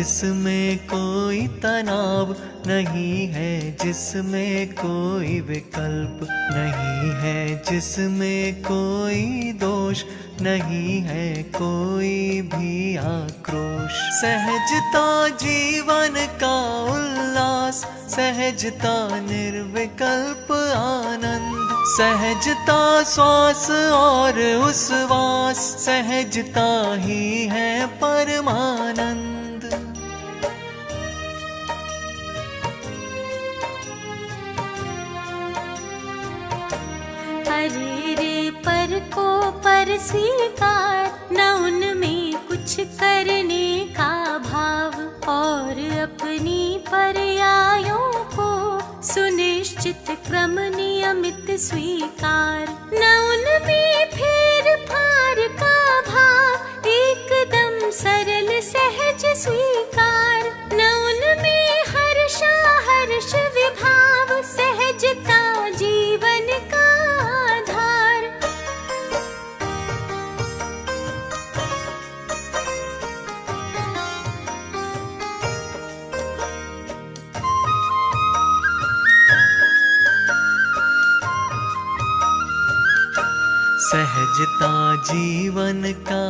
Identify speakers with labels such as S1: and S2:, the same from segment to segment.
S1: जिसमें कोई तनाव नहीं है, जिसमें कोई विकल्प नहीं है, जिसमें कोई दोष नहीं है, कोई भी आक्रोश। सहजता जीवन का उल्लास, सहजता निर्विकल्प आनंद, सहजता श्वास और उच्छ्वास, सहजता ही है परमानंद।
S2: अरे रे पर को पर स्वीकार, न उनमें कुछ करने का भाव, और अपनी पर्यायों को सुनिश्चित क्रम नियमित स्वीकार। न उनमें फेर फार का भाव, एकदम सरल सहज स्वीकार। न उनमें हर्षा हर्ष विभाव, सहजता जीवन का आधार।
S1: सहजता जीवन का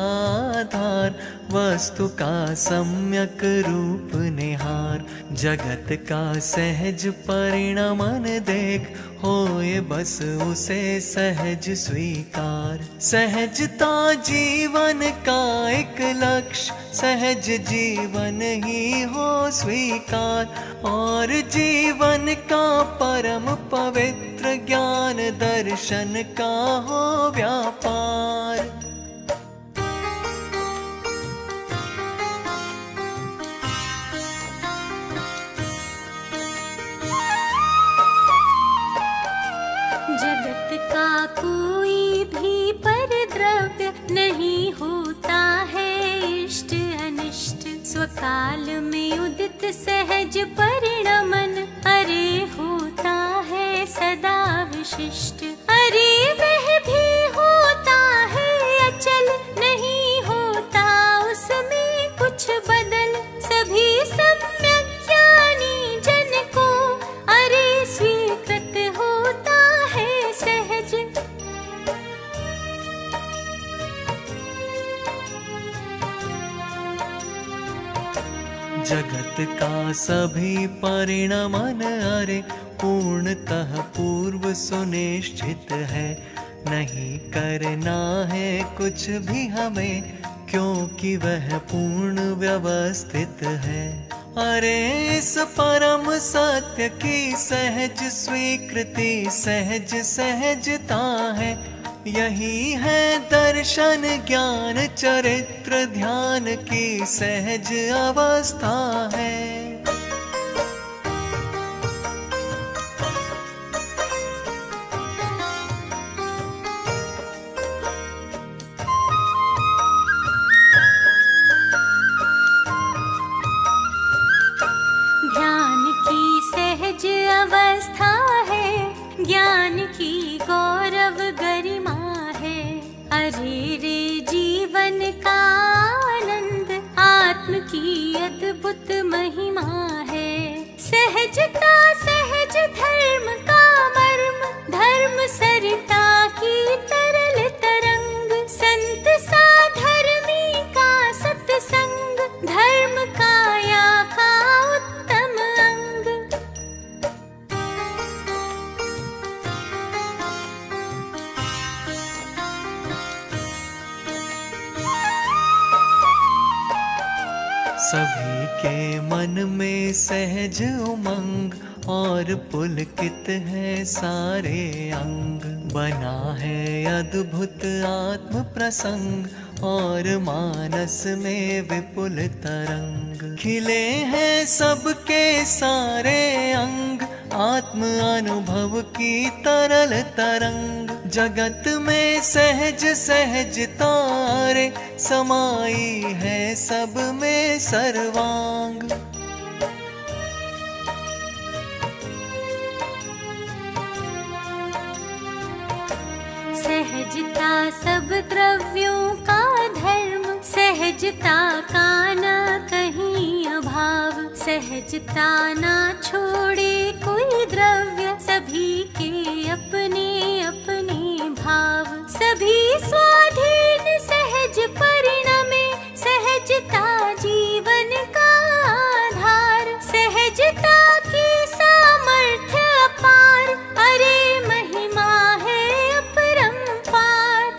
S1: आधार, वस्तु का सम्यक रूप निहार। जगत का सहज परिणमन देख, होए बस उसे सहज स्वीकार। सहजता जीवन का एक लक्ष्य, सहज जीवन ही हो स्वीकार। और जीवन का परम पवित्र ज्ञान दर्शन का हो व्यापार।
S2: जगत का कोई भी परद्रव्य नहीं होता है इष्ट अनिष्ट, स्वकाल में उदित सहज परिणमन, अरे होता है सदा विशिष्ट। अरे वह भी होता है अचल, नहीं होता उसमें कुछ बदल। सभी सम्यक ज्ञानी जन को अरे स्वीकृत होता है सहज।
S1: जगत का सभी परिणमन अरे पूर्णतः पूर्व सुनिश्चित है। नहीं करना है कुछ भी हमें, क्योंकि वह पूर्ण व्यवस्थित है। अरे इस परम सत्य की सहज स्वीकृति सहज सहजता है। यही है दर्शन ज्ञान चरित्र ध्यान की सहज अवस्था है।
S2: ध्यान की सहज अवस्था है, ज्ञान की गौरव गरिमा है। अरे रे जीवन का आनंद, आत्म की अद्भुत महिमा है। सहजता सहज धर्म का मर्म, धर्म सरिता की तरल तरंग। संत साधर्मी का सत्संग, धर्म काया का उत्तम अंग।
S1: सभी के मन में सहज उमंग, और पुलकित है सारे अंग। बना है अद्भुत आत्म प्रसंग, और मानस में विपुल तरंग। खिले हैं सबके सारे अंग, आत्म अनुभव की तरल तरंग। जगत में सहज सहजता रे, समाई है सब में सर्वांग।
S2: सहजता सब द्रव्यों का धर्म, सहजता का न कहीं अभाव। सहजता ना छोड़े कोई द्रव्य, सभी के अपने अपने भाव, सभी स्वाधीन सहज परिणमे, सहजता जीवन का आधार, सहजता की सामर्थ्य अपार, अरे महिमा है अपरंपार।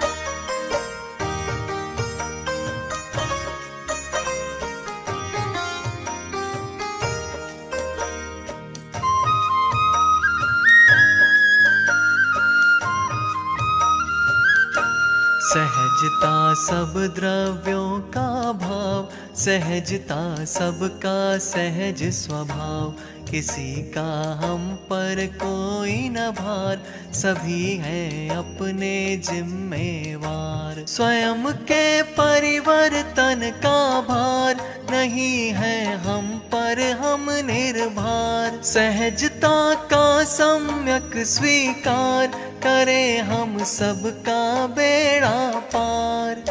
S1: सहजता सब द्रव्यों का भाव, सहजता सबका सहज स्वभाव, किसी का हम पर कोई न भार, सभी हैं अपने जिम्मेवार। स्वयं के परिवर्तन का भार नहीं है हम पर, हम निर्भर। सहजता का सम्यक स्वीकार करे हम सबका बेड़ा पार।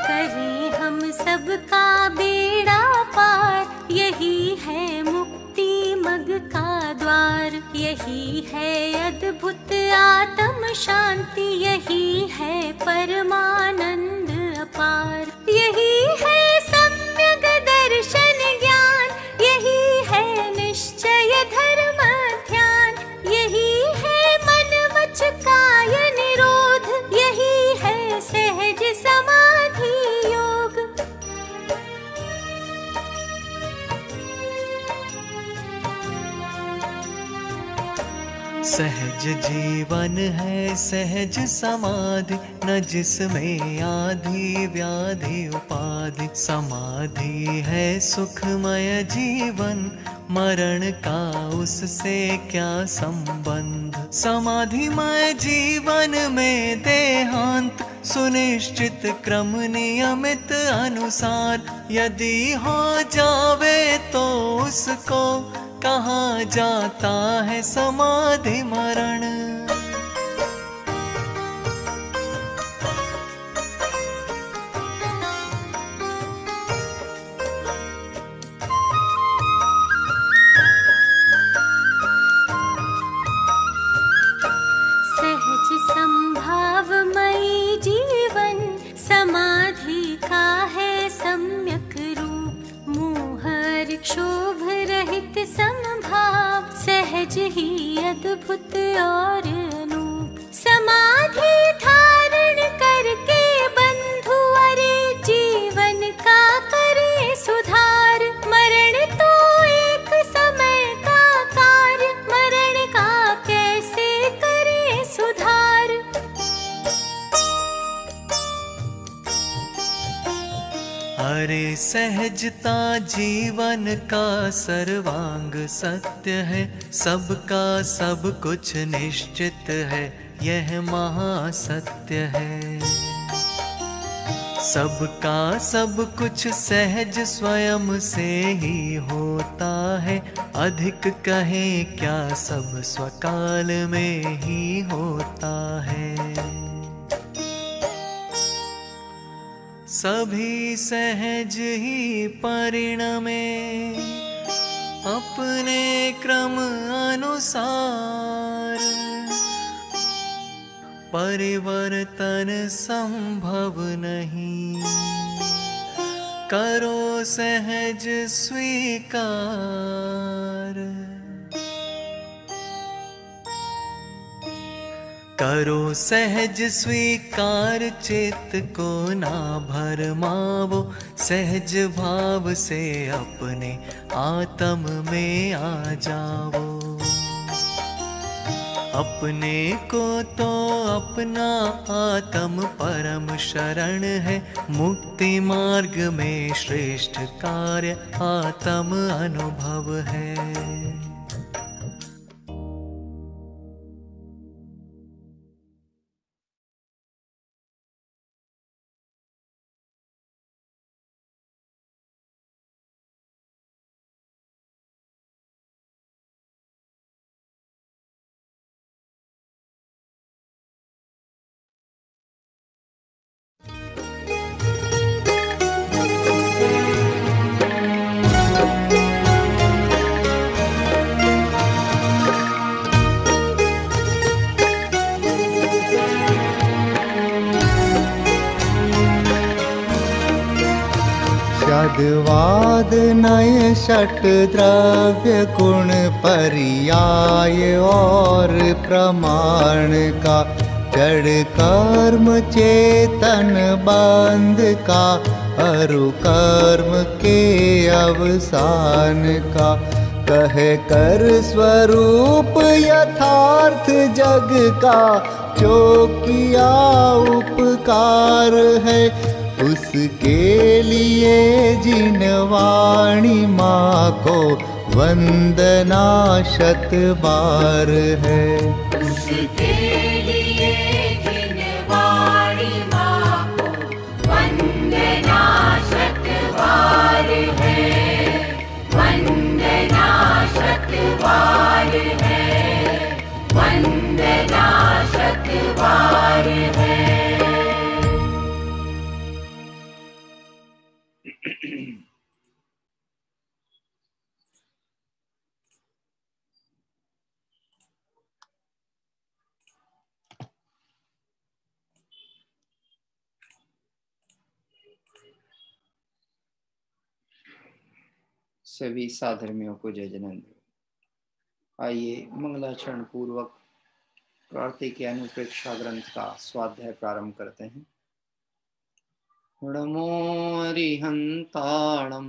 S2: करें हम सबका बेड़ा पार, यही है मुक्ति मग का द्वार, यही है अद्भुत आत्म शांति, यही है परमानंद अपार, यही है सम्यक दर्शन ज्ञान, यही है निश्चय धर्म ध्यान, यही है मन वच काय निरोध, यही है सहज समाधि योग।
S1: सहज जीवन है सहज समाधि, न जिसमें आदि व्याधि उपाधि। समाधि है सुखमय जीवन, मरण का उससे क्या संबंध। समाधिमय जीवन में देहांत, सुनिश्चित क्रम नियमित अनुसार, यदि हो जावे तो उसको कहा जाता है समाधि मरण।
S2: सहज संभावमयी जीवन, समाधि का है सम्यक रूप, मोह क्षोभ रहित समभाव, सहज ही अद्भुत और अनूप। समाधि धारण करके बंधु अरे जीवन का करे सुधार, मरण तो एक समय का कार्य, मरण का कैसे करे सुधार।
S1: अरे सहजता जीवन का सर्वांग सत्य है, सबका सब कुछ निश्चित है, यह महासत्य है। सबका सब कुछ सहज स्वयं से ही होता है, अधिक कहें क्या सब स्वकाल में ही होता है। सभी सहज ही परिणमे, अपने क्रम अनुसार, परिवर्तन संभव नहीं, करो सहज स्वीकार। करो सहज स्वीकार, चित्त को ना भरमावो, सहज भाव से अपने आत्म में आ जाओ। अपने को तो अपना आत्म परम शरण है, मुक्ति मार्ग में श्रेष्ठ कार्य आत्म अनुभव है।
S3: वेदवाद नय षट द्रव्य गुण पर्याय और प्रमाण का, जड़ कर्म चेतन बंध का, अरु कर्म के अवसान का। कहे कर स्वरूप यथार्थ जग का, जो किया उपकार है, उसके लिए जिन वाणी माँ को वंदना शत बार है।
S2: उसके लिए जिन वाणी माँ को वंदना शत बार है, वंदना शत बार है, वंदना शत बार है।
S4: सभी साधर्मियों को जय जनेन्द्र। आइए मंगलाचरण पूर्वक कार्तिकेय अनुप्रेक्षा ग्रंथ का स्वाध्याय प्रारंभ करते हैं। नमो अरिहंताणं,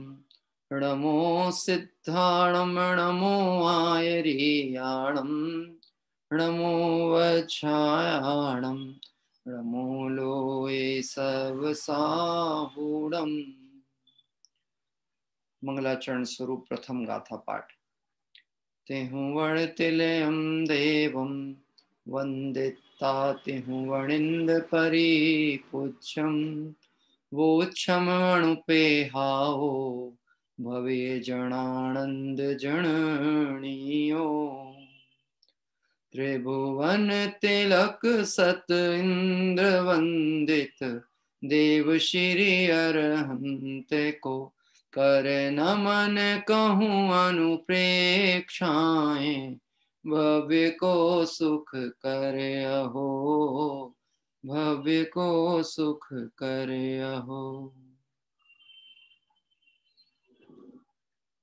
S4: नमो सिद्धाणं, नमो आयर्याणं, नमो वच्छायाणं, नमो लोये सर्वसाहूणम्। मंगलाचरण स्वरूप प्रथम गाथा पाठ। तेहु वणतिलयं देवं वंदिता, तेहु वणिंद परिपूज्यं, वोच्छम अणुपेहाओ, भवे जनानंद जननीयो। त्रिभुवन तिलक सत इंद्र वंदित, देव श्री अरहंत को, कर नमन कहूँ अनुप्रेक्षाएं, भव्य को सुख करे अहो, भव्य को सुख करे अहो।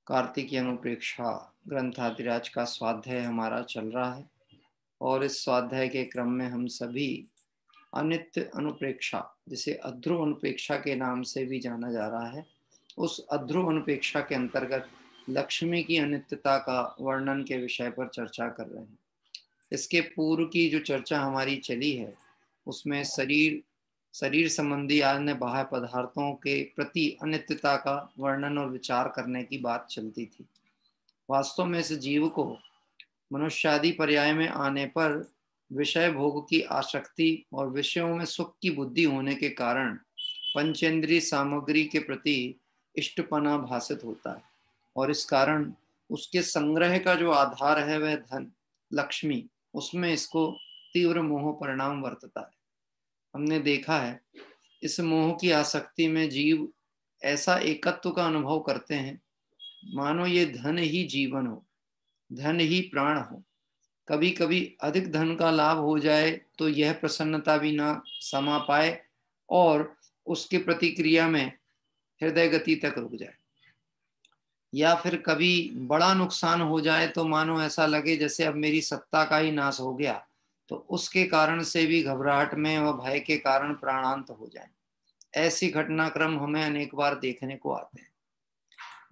S4: कार्तिकीय अनुप्रेक्षा ग्रंथादिराज का स्वाध्याय हमारा चल रहा है और इस स्वाध्याय के क्रम में हम सभी अनित्य अनुप्रेक्षा, जिसे अध्रुव अनुप्रेक्षा के नाम से भी जाना जा रहा है, उस अध्रुव अनुपेक्षा के अंतर्गत लक्ष्मी की अनित्यता का वर्णन के विषय पर चर्चा कर रहे हैं। इसके पूर्व की जो चर्चा हमारी चली है उसमें शरीर संबंधी अन्य बाह्य पदार्थों के प्रति अनित्यता का वर्णन और विचार करने की बात चलती थी। वास्तव में इस जीव को मनुष्यादि पर्याय में आने पर विषय भोग की आसक्ति और विषयों में सुख की बुद्धि होने के कारण पंचेंद्रीय सामग्री के प्रति इष्टपना भासित होता है और इस कारण उसके संग्रह का जो आधार है वह धन लक्ष्मी, उसमें इसको तीव्र मोह परिणाम वर्तता है। हमने देखा है इस मोह की आसक्ति में जीव ऐसा एकत्व का अनुभव करते हैं मानो ये धन ही जीवन हो, धन ही प्राण हो। कभी कभी अधिक धन का लाभ हो जाए तो यह प्रसन्नता भी ना समा पाए और उसकी प्रतिक्रिया में हृदय गति तक रुक जाए, या फिर कभी बड़ा नुकसान हो जाए तो मानो ऐसा लगे जैसे अब मेरी सत्ता का ही नाश हो गया, तो उसके कारण से भी घबराहट में व भय के कारण प्राणांत हो जाए। ऐसी घटनाक्रम हमें अनेक बार देखने को आते हैं।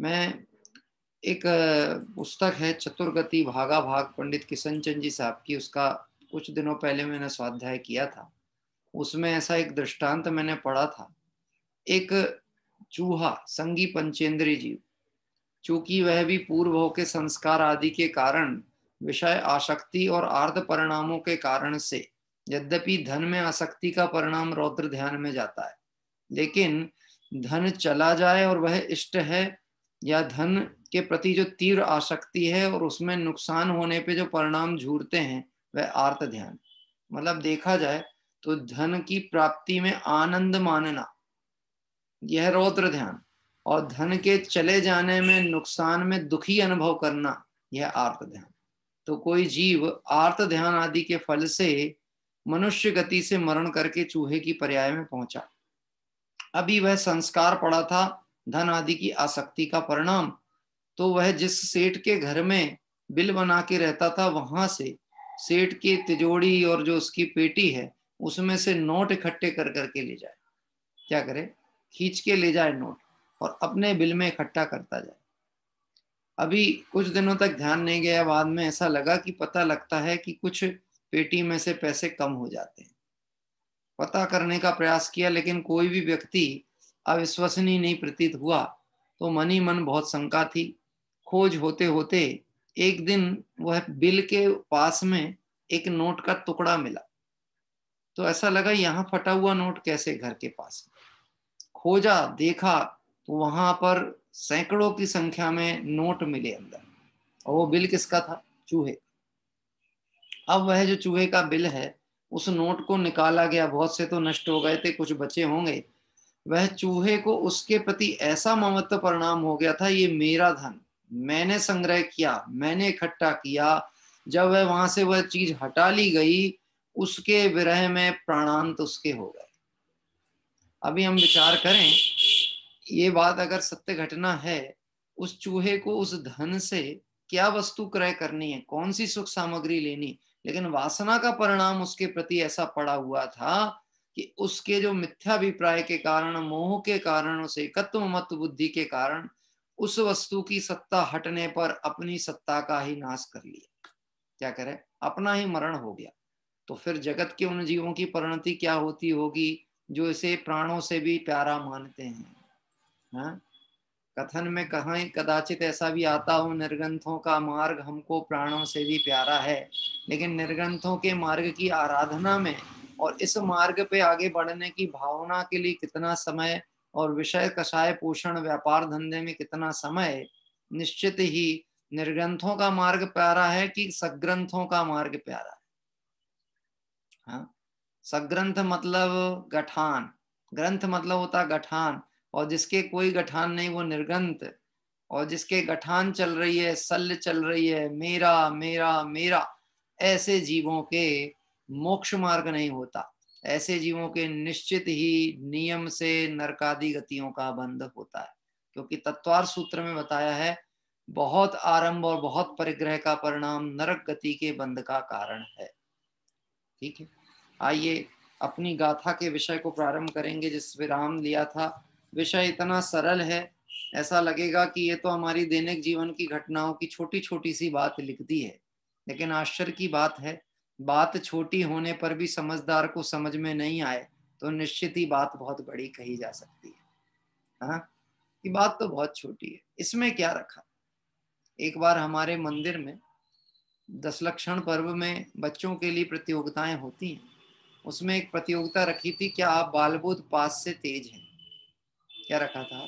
S4: मैं एक पुस्तक है चतुर्गति भागा भाग पंडित किशन चंद जी साहब की, उसका कुछ दिनों पहले मैंने स्वाध्याय किया था। उसमें ऐसा एक दृष्टांत मैंने पढ़ा था। एक चूहा संगी पंचेंद्रीय जीव, चूंकि वह भी पूर्व के संस्कार आदि के कारण विषय आसक्ति और आर्ध परिणामों के कारण से यद्यपि धन में आसक्ति का परिणाम रौद्र ध्यान में जाता है, लेकिन धन चला जाए और वह इष्ट है या धन के प्रति जो तीव्र आसक्ति है और उसमें नुकसान होने पे जो परिणाम झूरते हैं वह आर्त ध्यान। मतलब देखा जाए तो धन की प्राप्ति में आनंद मानना यह रौद्र ध्यान, और धन के चले जाने में नुकसान में दुखी अनुभव करना यह आर्त ध्यान। तो कोई जीव आर्त ध्यान आदि के फल से मनुष्य गति से मरण करके चूहे की पर्याय में पहुंचा। अभी वह संस्कार पड़ा था धन आदि की आसक्ति का परिणाम। तो वह जिस सेठ के घर में बिल बना के रहता था, वहां से सेठ की तिजोरी और जो उसकी पेटी है उसमें से नोट इकट्ठे कर करके ले जाए। क्या करे? खींच के ले जाए नोट और अपने बिल में इकट्ठा करता जाए। अभी कुछ दिनों तक ध्यान नहीं गया, बाद में ऐसा लगा कि पता लगता है कि कुछ पेटी में से पैसे कम हो जाते हैं। पता करने का प्रयास किया लेकिन कोई भी व्यक्ति अविश्वसनीय नहीं प्रतीत हुआ। तो मन ही मन बहुत शंका थी। खोज होते होते एक दिन वह बिल के पास में एक नोट का टुकड़ा मिला। तो ऐसा लगा यहाँ फटा हुआ नोट कैसे घर के पास। खोजा, देखा तो वहां पर सैकड़ों की संख्या में नोट मिले अंदर। और वो बिल किसका था? चूहे। अब वह जो चूहे का बिल है, उस नोट को निकाला गया। बहुत से तो नष्ट हो गए थे, कुछ बचे होंगे। वह चूहे को उसके प्रति ऐसा ममत्व परिणाम हो गया था, ये मेरा धन, मैंने संग्रह किया, मैंने इकट्ठा किया। जब वह वहां से वह चीज हटा ली गई, उसके विरह में प्राणांत उसके हो गए। अभी हम विचार करें, ये बात अगर सत्य घटना है, उस चूहे को उस धन से क्या वस्तु क्रय करनी है, कौन सी सुख सामग्री लेनी, लेकिन वासना का परिणाम उसके प्रति ऐसा पड़ा हुआ था कि उसके जो मिथ्याभिप्राय के कारण, मोह के कारण, उसे एकत्व मत बुद्धि के कारण उस वस्तु की सत्ता हटने पर अपनी सत्ता का ही नाश कर लिया। क्या करे? अपना ही मरण हो गया। तो फिर जगत के उन जीवों की परिणति क्या होती होगी जो इसे प्राणों से भी प्यारा मानते हैं। हाँ? कथन में कहीं कदाचित ऐसा भी आता हो, निर्ग्रंथों का मार्ग हमको प्राणों से भी प्यारा है। लेकिन निर्ग्रंथों के मार्ग की आराधना में और इस मार्ग पे आगे बढ़ने की भावना के लिए कितना समय, और विषय कषाय पोषण व्यापार धंधे में कितना समय, निश्चित ही निर्ग्रंथों का मार्ग प्यारा है कि सग्रंथों का मार्ग प्यारा है। हाँ? सग्रंथ मतलब गठान, ग्रंथ मतलब होता गठान, और जिसके कोई गठान नहीं वो निर्ग्रंथ। और जिसके गठान चल रही है, शल्य चल रही है, मेरा मेरा मेरा, ऐसे जीवों के मोक्ष मार्ग नहीं होता। ऐसे जीवों के निश्चित ही नियम से नरकादि गतियों का बंध होता है। क्योंकि तत्वार सूत्र में बताया है, बहुत आरंभ और बहुत परिग्रह का परिणाम नरक गति के बंध का कारण है। ठीक है, आइए अपनी गाथा के विषय को प्रारंभ करेंगे। जिस विराम लिया था, विषय इतना सरल है, ऐसा लगेगा कि ये तो हमारी दैनिक जीवन की घटनाओं की छोटी छोटी सी बात लिख दी है। लेकिन आश्चर्य की बात है, बात छोटी होने पर भी समझदार को समझ में नहीं आए तो निश्चित ही बात बहुत बड़ी कही जा सकती है। हाँ, ये बात तो बहुत छोटी है, इसमें क्या रखा। एक बार हमारे मंदिर में दशलक्षण पर्व में बच्चों के लिए प्रतियोगिताएं होती हैं। उसमें एक प्रतियोगिता रखी थी, क्या आप बालबोध पास से तेज हैं। क्या रखा था?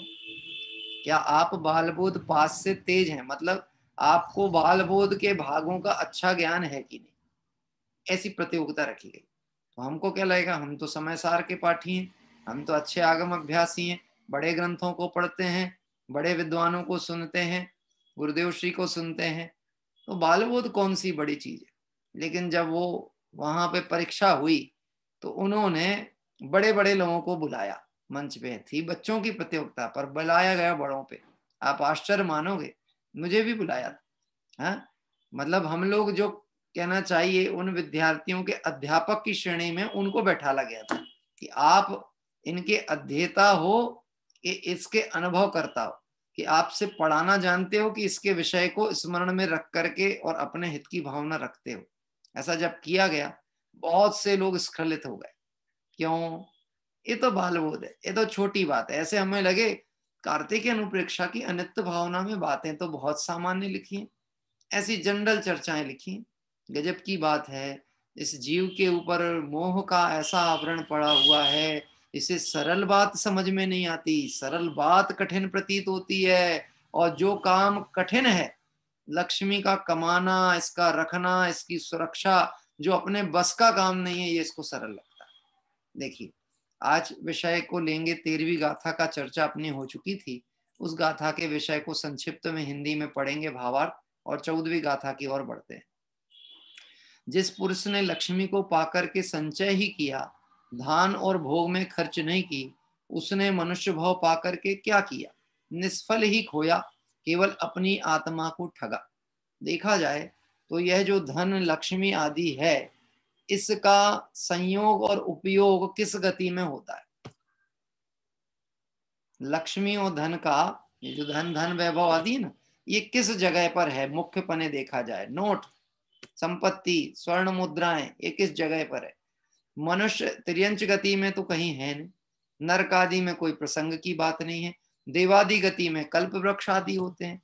S4: क्या आप बालबोध पास से तेज हैं, मतलब आपको बालबोध के भागों का अच्छा ज्ञान है कि नहीं, ऐसी प्रतियोगिता रखी गई। तो हमको क्या लगेगा, हम तो समय सार के पाठी हैं, हम तो अच्छे आगम अभ्यासी हैं, बड़े ग्रंथों को पढ़ते हैं, बड़े विद्वानों को सुनते हैं, गुरुदेव श्री को सुनते हैं, तो बालबोध कौन सी बड़ी चीज है। लेकिन जब वो वहां पे परीक्षा हुई तो उन्होंने बड़े बड़े लोगों को बुलाया। मंच पे थी बच्चों की प्रतियोगिता, पर बुलाया गया बड़ों पे। आप आश्चर्य मानोगे, मुझे भी बुलाया था। हाँ? मतलब हम लोग जो कहना चाहिए, उन विद्यार्थियों के अध्यापक की श्रेणी में उनको बैठाला गया था कि आप इनके अध्येता हो, कि इसके अनुभव करता हो, कि आपसे पढ़ाना जानते हो, कि इसके विषय को स्मरण में रख करके और अपने हित की भावना रखते हो। ऐसा जब किया गया, बहुत से लोग स्खलित हो गए। क्यों? ये तो बालबोध है, ये तो छोटी बात है। ऐसे हमें लगे कार्तिक अनुप्रेक्षा की अनित्य भावना में बातें तो बहुत सामान्य लिखी हैं, ऐसी जनरल चर्चाएं लिखी हैं। गजब की बात है, इस जीव के ऊपर मोह का ऐसा आवरण पड़ा हुआ है, इसे सरल बात समझ में नहीं आती, सरल बात कठिन प्रतीत होती है। और जो काम कठिन है, लक्ष्मी का कमाना, इसका रखना, इसकी सुरक्षा, जो अपने बस का काम नहीं है, ये इसको सरल लगता है। देखिए, आज विषय को लेंगे, 13वीं गाथा का चर्चा अपनी हो चुकी थी। उस गाथा के विषय को संक्षिप्त में हिंदी में पढ़ेंगे भावार्थ, और 14वीं गाथा की ओर बढ़ते हैं। जिस पुरुष ने लक्ष्मी को पाकर के संचय ही किया, धान और भोग में खर्च नहीं की, उसने मनुष्य भाव पाकर के क्या किया। निष्फल ही खोया, केवल अपनी आत्मा को ठगा। देखा जाए तो यह जो धन लक्ष्मी आदि है, इसका संयोग और उपयोग किस गति में होता है? लक्ष्मी और धन का, ये जो धन धन वैभव आदि है ना, ये किस जगह पर है? मुख्य पने देखा जाए, नोट, संपत्ति, स्वर्ण मुद्राएं, ये किस जगह पर है? मनुष्य तिर्यंच गति में तो कहीं है नहीं, नरक आदि में कोई प्रसंग की बात नहीं है, देवादि गति में कल्प वृक्ष आदि होते हैं,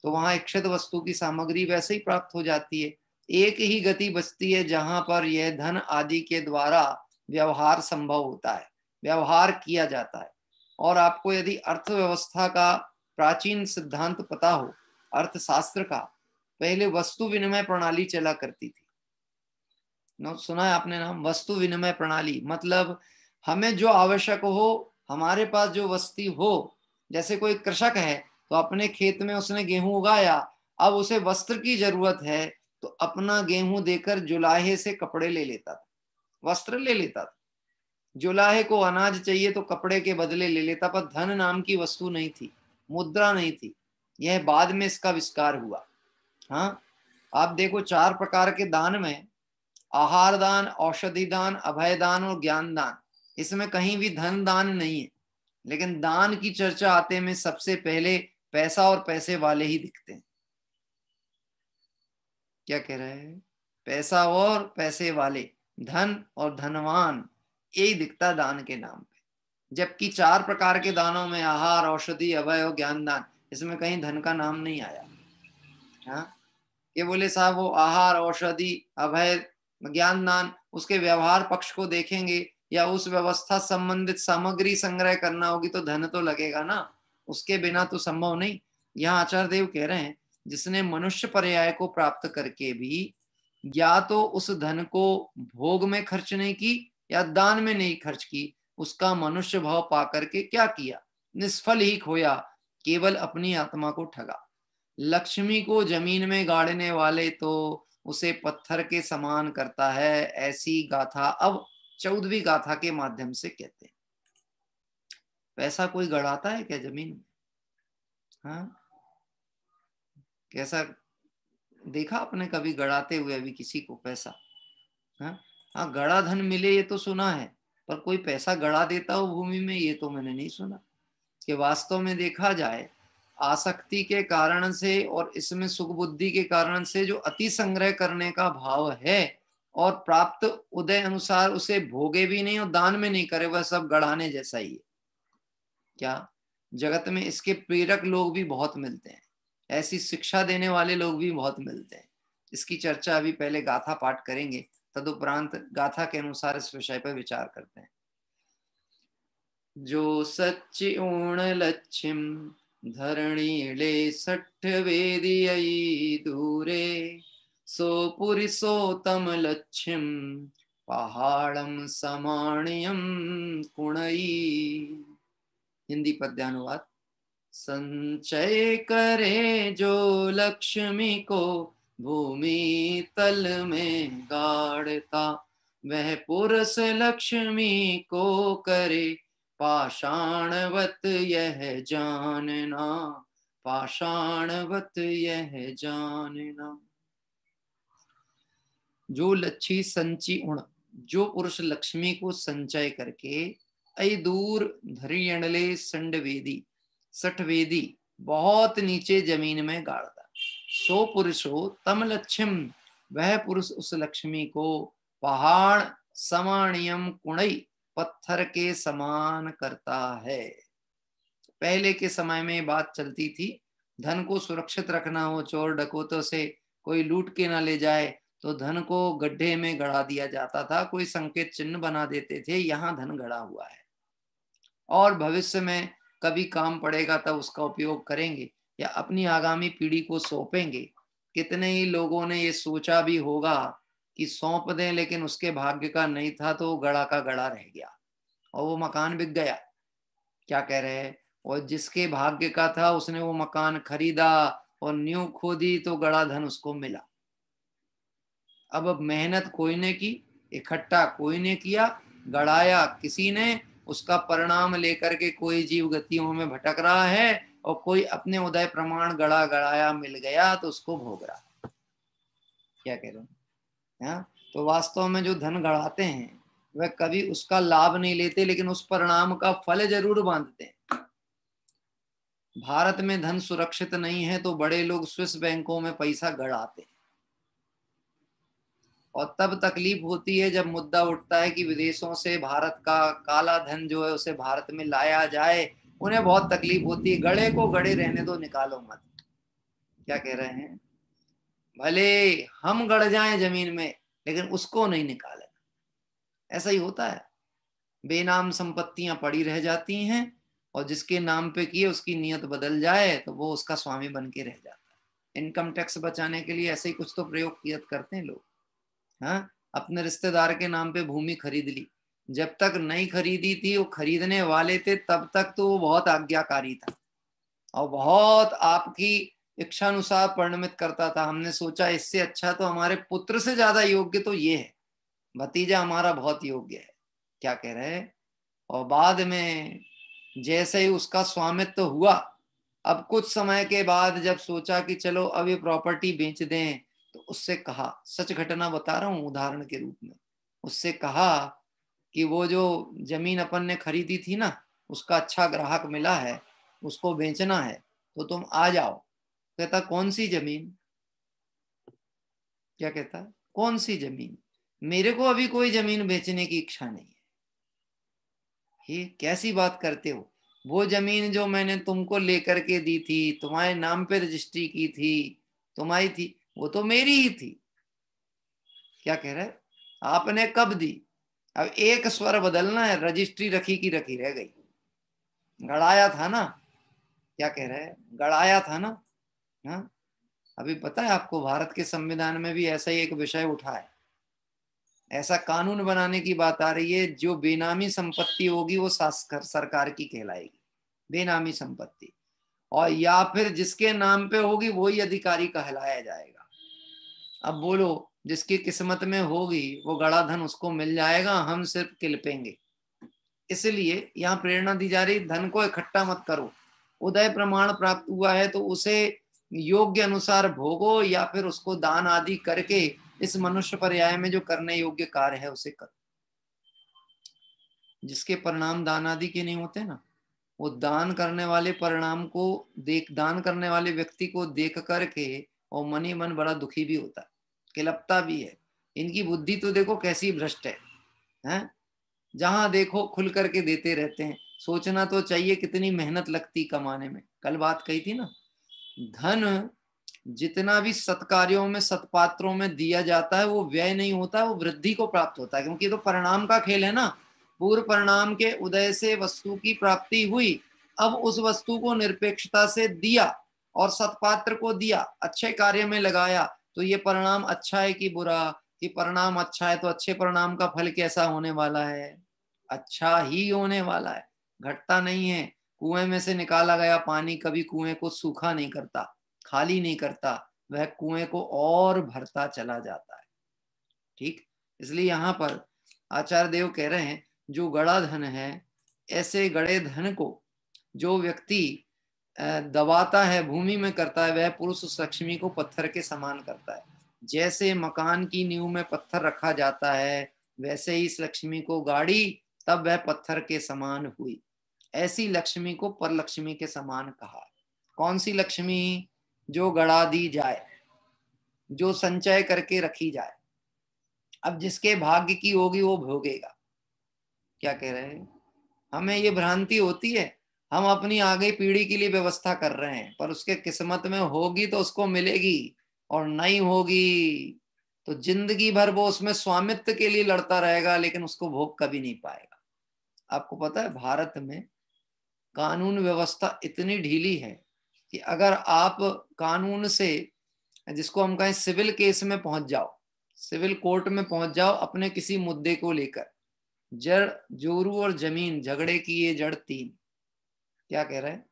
S4: तो वहां इक्षित वस्तु की सामग्री वैसे ही प्राप्त हो जाती है। एक ही गति बचती है जहां पर यह धन आदि के द्वारा व्यवहार संभव होता है, व्यवहार किया जाता है। और आपको यदि अर्थव्यवस्था का प्राचीन सिद्धांत पता हो, अर्थशास्त्र का, पहले वस्तु विनिमय प्रणाली चला करती थी। सुना है आपने नाम वस्तु विनिमय प्रणाली? मतलब हमें जो आवश्यक हो, हमारे पास जो वस्तु हो, जैसे कोई कृषक है तो अपने खेत में उसने गेहूं उगाया, अब उसे वस्त्र की जरूरत है तो अपना गेहूं देकर जुलाहे से कपड़े ले लेता था, वस्त्र ले लेता था। जुलाहे को अनाज चाहिए तो कपड़े के बदले ले लेता, पर धन नाम की वस्तु नहीं थी, मुद्रा नहीं थी। यह बाद में इसका विस्तार हुआ। हाँ, आप देखो 4 प्रकार के दान में आहार दान, औषधि दान, अभय दान और ज्ञान दान, इसमें कहीं भी धन दान नहीं है। लेकिन दान की चर्चा आते में सबसे पहले पैसा और पैसे वाले ही दिखते हैं। क्या कह रहे हैं? पैसा और पैसे वाले, धन और धनवान, यही दिखता दान के नाम पे। जबकि 4 प्रकार के दानों में आहार, औषधि, अभय और ज्ञान दान, इसमें कहीं धन का नाम नहीं आया। हाँ, ये बोले साहब वो आहार, औषधि, अभय, ज्ञान दान, उसके व्यवहार पक्ष को देखेंगे या उस व्यवस्था संबंधित सामग्री संग्रह करना होगी तो धन तो लगेगा ना, उसके बिना तो संभव नहीं। यहाँ आचार्य देव कह रहे हैं जिसने मनुष्य पर्याय को प्राप्त करके भी या तो उस धन को भोग में खर्च नहीं की या दान में नहीं खर्च की, उसका मनुष्य भाव पा करके क्या किया? निष्फल ही खोया, केवल अपनी आत्मा को ठगा। लक्ष्मी को जमीन में गाड़ने वाले तो उसे पत्थर के समान करता है, ऐसी गाथा अब 14वीं गाथा के माध्यम से कहते हैं। पैसा कोई गड़ाता है क्या जमीन में? हाँ, कैसा देखा आपने कभी गड़ाते हुए अभी किसी को पैसा? हाँ, गड़ा धन मिले ये तो सुना है, पर कोई पैसा गड़ा देता हो भूमि में, ये तो मैंने नहीं सुना। कि वास्तव में देखा जाए आसक्ति के कारण से और इसमें सुख बुद्धि के कारण से जो अति संग्रह करने का भाव है और प्राप्त उदय अनुसार उसे भोगे भी नहीं और दान में नहीं करे, वह सब गढ़ाने जैसा ही है। क्या जगत में इसके प्रेरक लोग भी बहुत मिलते हैं, ऐसी शिक्षा देने वाले लोग भी बहुत मिलते हैं। इसकी चर्चा अभी पहले गाथा पाठ करेंगे, तदुपरांत गाथा के अनुसार इस विषय पर विचार करते हैं। जो सच्ची ऊण लक्ष्यम धरणीले सठ वेदियई दूरे, सो पुरिसोतम लक्ष्यम पहाड़म समाण्यम कुणई। हिंदी पद्यानुवाद। संचय करे जो लक्ष्मी को भूमि तल में गाड़ता, वह पुरुष लक्ष्मी को करे पाषाणवत यह जानना, पाषाणवत यह जानना। जो लच्छी संची उण, जो पुरुष लक्ष्मी को संचय करके अई दूर धरियणले संडवेदी, सठवेदी, बहुत नीचे जमीन में गाड़ता, सो पुरुषो तम लक्ष्यम, वह पुरुष उस लक्ष्मी को पहाड़ समाणियम कुणई, पत्थर के समान करता है। पहले के समय में बात चलती थी, धन को सुरक्षित रखना हो, चोर डकैतों से कोई लूट के ना ले जाए, तो धन को गड्ढे में गड़ा दिया जाता था, कोई संकेत चिन्ह बना देते थे, यहाँ धन गड़ा हुआ है और भविष्य में कभी काम पड़ेगा तब उसका उपयोग करेंगे या अपनी आगामी पीढ़ी को सौंपेंगे। कितने ही लोगों ने ये सोचा भी होगा कि सौंप दें, लेकिन उसके भाग्य का नहीं था तो वो गड़ा का गड़ा रह गया और वो मकान बिक गया। क्या कह रहे हैं? और जिसके भाग्य का था उसने वो मकान खरीदा और नींव खोदी तो गड़ा धन उसको मिला। अब मेहनत कोई ने की, इकट्ठा कोई ने किया, गड़ाया किसी ने, उसका परिणाम लेकर के कोई जीव गतियों में भटक रहा है और कोई अपने उदय प्रमाण गड़ा गड़ाया मिल गया तो उसको भोग रहा है। क्या कह रहे हैं? हाँ, तो वास्तव में जो धन गड़ाते हैं वह कभी उसका लाभ नहीं लेते, लेकिन उस परिणाम का फल जरूर बांधते हैं। भारत में धन सुरक्षित नहीं है तो बड़े लोग स्विस बैंकों में पैसा गड़ाते हैं, और तब तकलीफ होती है जब मुद्दा उठता है कि विदेशों से भारत का काला धन जो है उसे भारत में लाया जाए। उन्हें बहुत तकलीफ होती है। गड़े को गड़े रहने दो, निकालो मत। क्या कह रहे हैं? भले हम गड़ जाएं जमीन में, लेकिन उसको नहीं निकालें। ऐसा ही होता है, बेनाम संपत्तियां पड़ी रह जाती हैं, और जिसके नाम पे किए उसकी नीयत बदल जाए तो वो उसका स्वामी बन के रह जाता है। इनकम टैक्स बचाने के लिए ऐसे ही कुछ तो प्रयोग किया करते हैं लोग। हाँ, अपने रिश्तेदार के नाम पे भूमि खरीद ली, जब तक नहीं खरीदी थी, वो खरीदने वाले थे तब तक तो वो बहुत आज्ञाकारी था और बहुत आपकी इच्छानुसार परिणमित करता था। हमने सोचा इससे अच्छा तो हमारे पुत्र से ज्यादा योग्य तो ये है, भतीजा हमारा बहुत योग्य है। क्या कह रहे हैं? और बाद में जैसे ही उसका स्वामित्व हुआ, अब कुछ समय के बाद जब सोचा कि चलो अब ये प्रॉपर्टी बेच दें, तो उससे कहा, सच घटना बता रहा हूं उदाहरण के रूप में, उससे कहा कि वो जो जमीन अपन ने खरीदी थी ना, उसका अच्छा ग्राहक मिला है, उसको बेचना है, तो तुम आ जाओ। कहता कौन सी जमीन? क्या कहता है? कौन सी जमीन? मेरे को अभी कोई जमीन बेचने की इच्छा नहीं है। ये कैसी बात करते हो? वो जमीन जो मैंने तुमको लेकर के दी थी, तुम्हारे नाम पे रजिस्ट्री की थी, तुम्हारी थी, वो तो मेरी ही थी। क्या कह रहे? आपने कब दी? अब एक स्वर बदलना है, रजिस्ट्री रखी की रखी रह गई। गड़ाया था ना। क्या कह रहे हैं? गड़ाया था ना। हाँ, अभी पता है आपको, भारत के संविधान में भी ऐसा ही एक विषय उठा है। ऐसा कानून बनाने की बात आ रही है, जो बेनामी संपत्ति होगी वो सरकार की कहलाएगी, बेनामी संपत्ति, और या फिर जिसके नाम पे होगी वही अधिकारी कहलाया जाएगा। अब बोलो, जिसकी किस्मत में होगी वो गड़ा धन उसको मिल जाएगा, हम सिर्फ किलपेंगे। इसलिए यहाँ प्रेरणा दी जा रही, धन को इकट्ठा मत करो। उदय प्रमाण प्राप्त हुआ है तो उसे योग्य अनुसार भोगो, या फिर उसको दान आदि करके इस मनुष्य पर्याय में जो करने योग्य कार्य है उसे करो। जिसके परिणाम दान आदि के नहीं होते ना, वो दान करने वाले परिणाम को दान करने वाले व्यक्ति को देख करके और मन ही मन बड़ा दुखी भी होता है, किलपता भी है। इनकी बुद्धि तो देखो कैसी भ्रष्ट है, हैं? जहां देखो खुल करके देते रहते हैं। सोचना तो चाहिए कितनी मेहनत लगती कमाने में। कल बात कही थी ना, धन जितना भी सत्कार्यों में सत्पात्रों में दिया जाता है वो व्यय नहीं होता, वो वृद्धि को प्राप्त होता है, क्योंकि ये तो परिणाम का खेल है ना। पूर्व परिणाम के उदय से वस्तु की प्राप्ति हुई, अब उस वस्तु को निरपेक्षता से दिया और सत्पात्र को दिया, अच्छे कार्य में लगाया, तो ये परिणाम अच्छा है कि बुरा? कि परिणाम अच्छा है तो अच्छे परिणाम का फल कैसा होने वाला है? अच्छा ही होने वाला है, घटता नहीं है। कुएं में से निकाला गया पानी कभी कुएं को सूखा नहीं करता, खाली नहीं करता, वह कुएं को और भरता चला जाता है। ठीक, इसलिए यहाँ पर आचार्य देव कह रहे हैं, जो गड़ा धन है, ऐसे गड़े धन को जो व्यक्ति दबाता है, भूमि में करता है, वह पुरुष उस लक्ष्मी को पत्थर के समान करता है। जैसे मकान की नींव में पत्थर रखा जाता है, वैसे ही इस लक्ष्मी को गाड़ी, तब वह पत्थर के समान हुई। ऐसी लक्ष्मी को परलक्ष्मी के समान कहा। कौन सी लक्ष्मी? जो गड़ा दी जाए, जो संचय करके रखी जाए। अब जिसके भाग्य की होगी वो भोगेगा। क्या कह रहे हैं? हमें ये भ्रांति होती है, हम अपनी आगे पीढ़ी के लिए व्यवस्था कर रहे हैं, पर उसके किस्मत में होगी तो उसको मिलेगी, और नहीं होगी तो जिंदगी भर वो उसमें स्वामित्व के लिए लड़ता रहेगा, लेकिन उसको भोग कभी नहीं पाएगा। आपको पता है भारत में कानून व्यवस्था इतनी ढीली है कि अगर आप कानून से, जिसको हम कहें सिविल केस में पहुंच जाओ, सिविल कोर्ट में पहुंच जाओ अपने किसी मुद्दे को लेकर, जड़ जोरू और जमीन झगड़े की ये जड़ तीन। क्या कह रहे हैं?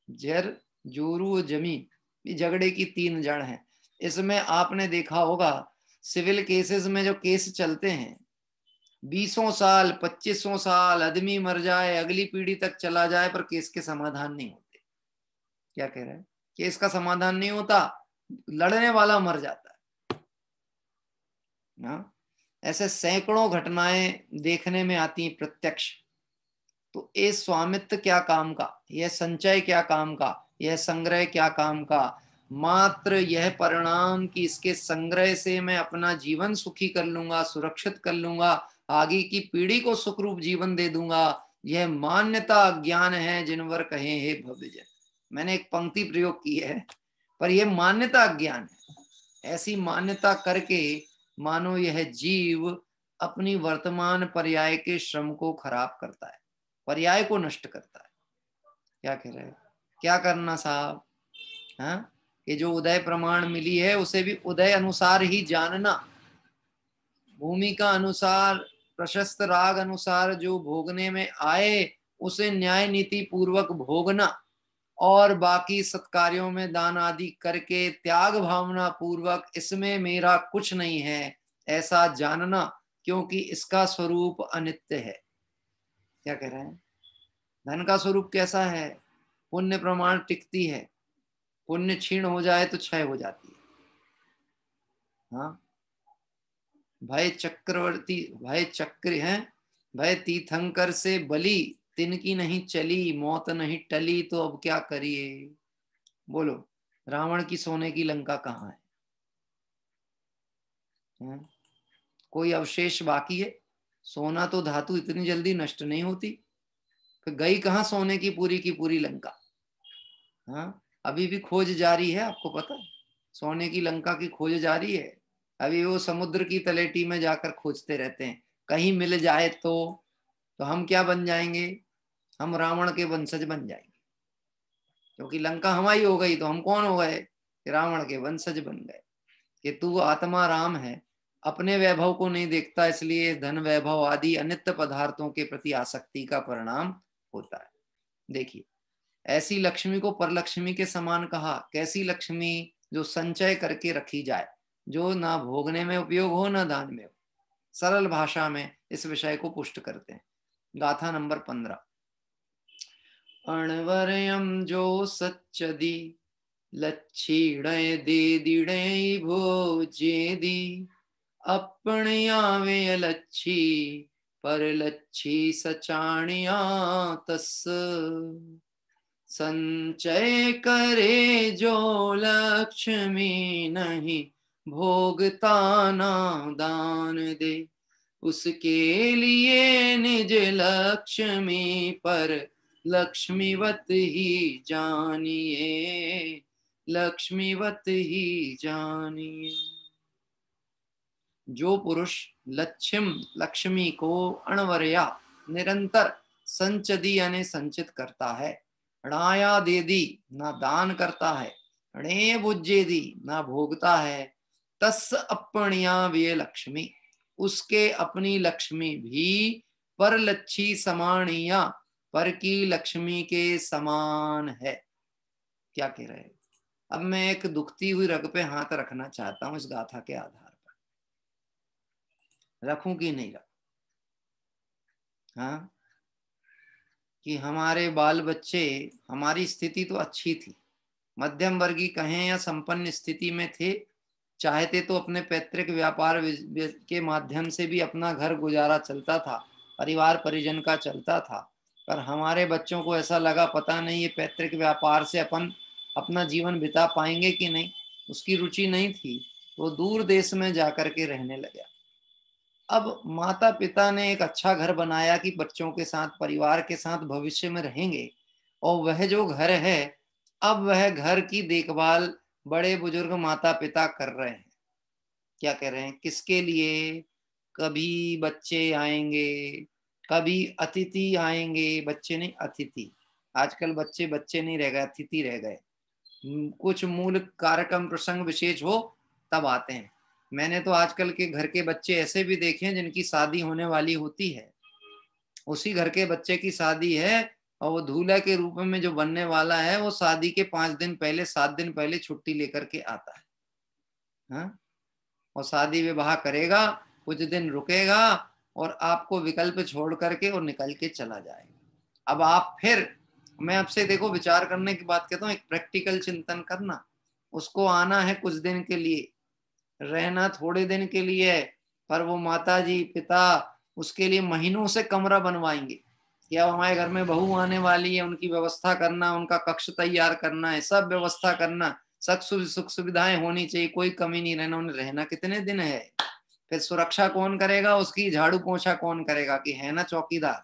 S4: जड़ जोरू और जमीन, ये झगड़े की तीन जड़ हैं। इसमें आपने देखा होगा सिविल केसेस में जो केस चलते हैं, 20 साल 25 साल आदमी मर जाए, अगली पीढ़ी तक चला जाए, पर केस के समाधान नहीं होते। क्या कह रहे हैं कि इसका समाधान नहीं होता, लड़ने वाला मर जाता है ना। ऐसे सैकड़ों घटनाएं देखने में आती हैं प्रत्यक्ष। तो ये स्वामित्व क्या काम का, यह संचय क्या काम का, यह संग्रह क्या काम का, मात्र यह परिणाम कि इसके संग्रह से मैं अपना जीवन सुखी कर लूंगा, सुरक्षित कर लूंगा, आगे की पीढ़ी को सुखरूप जीवन दे दूंगा, यह मान्यता अज्ञान है जिनवर कहे हे भव्य जन। मैंने एक पंक्ति प्रयोग की है, पर यह मान्यता अज्ञान है। ऐसी मान्यता करके मानो यह जीव अपनी वर्तमान पर्याय के श्रम को खराब करता है, पर्याय को नष्ट करता है। क्या कह रहे हैं, क्या करना साहब, हाँ, ये जो उदय प्रमाण मिली है उसे भी उदय अनुसार ही जानना, भूमिका अनुसार, प्रशस्त राग अनुसार जो भोगने में आए उसे न्याय नीति पूर्वक भोगना, और बाकी सत्कार्यों में दान आदि करके त्याग भावना पूर्वक इसमें मेरा कुछ नहीं है ऐसा जानना, क्योंकि इसका स्वरूप अनित्य है। क्या कह रहे हैं, धन का स्वरूप कैसा है, पुण्य प्रमाण टिकती है, पुण्य क्षीण हो जाए तो क्षय हो जाती है। हाँ, भय चक्रवर्ती, भय चक्र है, भय तीर्थंकर से बली, तिनकी नहीं चली, मौत नहीं टली, तो अब क्या करिए। बोलो, रावण की सोने की लंका कहाँ है? कोई अवशेष बाकी है? सोना तो धातु इतनी जल्दी नष्ट नहीं होती, फिर गई कहाँ सोने की पूरी लंका। हाँ, अभी भी खोज जारी है, आपको पता है, सोने की लंका की खोज जारी है। अभी वो समुद्र की तलेटी में जाकर खोजते रहते हैं, कहीं मिल जाए तो हम क्या बन जाएंगे, हम रावण के वंशज बन जाएंगे, क्योंकि लंका हमारी हो गई तो हम कौन हो गए, रावण के वंशज बन गए। कि तू आत्मा राम है, अपने वैभव को नहीं देखता, इसलिए धन वैभव आदि अनित्य पदार्थों के प्रति आसक्ति का परिणाम होता है। देखिए, ऐसी लक्ष्मी को परलक्ष्मी के समान कहा। कैसी लक्ष्मी, जो संचय करके रखी जाए, जो ना भोगने में उपयोग हो ना दान में हो। सरल भाषा में इस विषय को पुष्ट करते हैं। गाथा नंबर 15। अणवरयम जो सच्चदी, लच्छीण दे दिड़े भोजेदी, अपने आवे लच्छी, पर लच्छी सचाणिया तस, संचय करे जो लक्ष्मी, नहीं भोगता ना दान दे, उसके लिए निज लक्ष्मी पर लक्ष्मीवत ही जानिए, लक्ष्मीवत ही जानिए। जो पुरुष लक्ष्मी को अणवरया निरंतर संचदी यानी संचित करता है, णाया देदी ना दान करता है, णे भुज्जेदी ना भोगता है, तस् अपनिया वे लक्ष्मी, उसके अपनी लक्ष्मी भी पर लच्छी समाणिया, पर की लक्ष्मी के समान है। क्या कह रहे हैं, अब मैं एक दुखती हुई रग पे हाथ रखना चाहता हूं इस गाथा के आधार पर, रखूं कि नहीं रखूं। हाँ, कि हमारे बाल बच्चे, हमारी स्थिति तो अच्छी थी, मध्यम वर्गीय कहें या संपन्न स्थिति में थे, चाहते तो अपने पैतृक व्यापार के माध्यम से भी अपना घर गुजारा चलता था, परिवार परिजन का चलता था। पर हमारे बच्चों को ऐसा लगा पता नहीं ये पैतृक व्यापार से अपन अपना जीवन बिता पाएंगे कि नहीं, उसकी रुचि नहीं थी, वो दूर देश में जाकर के रहने लगा। अब माता पिता ने एक अच्छा घर बनाया कि बच्चों के साथ, परिवार के साथ भविष्य में रहेंगे, और वह जो घर है, अब वह घर की देखभाल बड़े बुजुर्ग माता पिता कर रहे हैं। क्या कह रहे हैं, किसके लिए, कभी बच्चे आएंगे, कभी अतिथि आएंगे, बच्चे नहीं अतिथि, आजकल बच्चे बच्चे नहीं रह गए, अतिथि रह गए। कुछ मूल कार्यक्रम प्रसंग विशेष हो तब आते हैं। मैंने तो आजकल के घर के बच्चे ऐसे भी देखे हैं जिनकी शादी होने वाली होती है, उसी घर के बच्चे की शादी है, और वो दूल्हा के रूप में जो बनने वाला है वो शादी के 5 दिन पहले, 7 दिन पहले छुट्टी लेकर के आता है। हाँ? और शादी विवाह करेगा, कुछ दिन रुकेगा और आपको विकल्प छोड़ करके और निकल के चला जाएगा। अब आप फिर मैं आपसे देखो विचार करने की बात कहता हूँ, एक प्रैक्टिकल चिंतन करना। उसको आना है कुछ दिन के लिए, रहना थोड़े दिन के लिए है, पर वो माता जी पिता उसके लिए महीनों से कमरा बनवाएंगे कि अब हमारे घर में बहू आने वाली है, उनकी व्यवस्था करना, उनका कक्ष तैयार करना है, सब व्यवस्था करना, सब सुख सुविधाएं होनी चाहिए, कोई कमी नहीं रहना। उन्हें रहना कितने दिन है, फिर सुरक्षा कौन करेगा उसकी, झाड़ू पोछा कौन करेगा, कि है ना चौकीदार,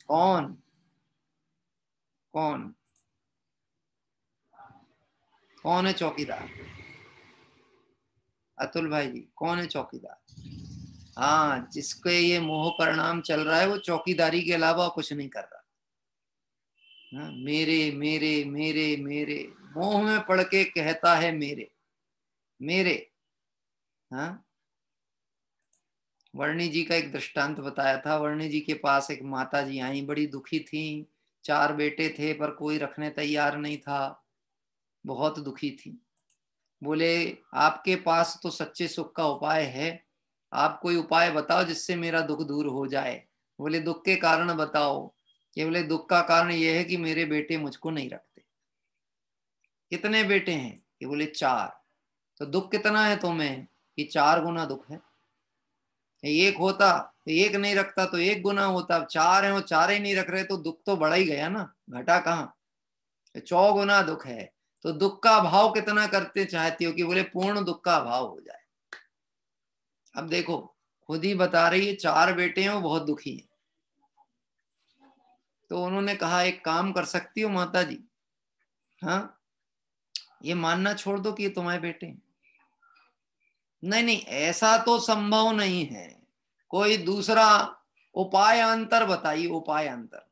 S4: कौन कौन कौन है चौकीदार? अतुल भाई जी, कौन है चौकीदार? हाँ, जिसके ये मोह परिणाम चल रहा है वो चौकीदारी के अलावा कुछ नहीं कर रहा। हाँ, मेरे मेरे मेरे मेरे मोह में पड़ के कहता है मेरे मेरे। हाँ, वर्णी जी का एक दृष्टांत बताया था। वर्णी जी के पास एक माता जी आई, बड़ी दुखी थी, 4 बेटे थे पर कोई रखने तैयार नहीं था, बहुत दुखी थी। बोले आपके पास तो सच्चे सुख का उपाय है, आप कोई उपाय बताओ जिससे मेरा दुख दूर हो जाए। बोले दुख के कारण बताओ? ये बोले दुख का कारण ये है कि मेरे बेटे मुझको नहीं रखते। कितने बेटे हैं? ये बोले 4। तो दुख कितना है तुम्हें? कि 4 गुना दुख है। एक होता तो एक नहीं रखता तो 1 गुना होता, अब 4 है वो 4 ही नहीं रख रहे तो दुख तो बढ़ा ही गया ना, घटा कहाँ? 100 गुना दुख है। तो दुख का अभाव कितना करते चाहती हो? कि बोले पूर्ण दुख का अभाव हो जाए। अब देखो, खुद ही बता रही है 4 बेटे हैं, वो बहुत दुखी है। तो उन्होंने कहा एक काम कर सकती हो माता जी, हाँ, ये मानना छोड़ दो कि ये तुम्हारे बेटे हैं। नहीं नहीं, ऐसा तो संभव नहीं है, कोई दूसरा उपाय अंतर बताइए, उपाय अंतर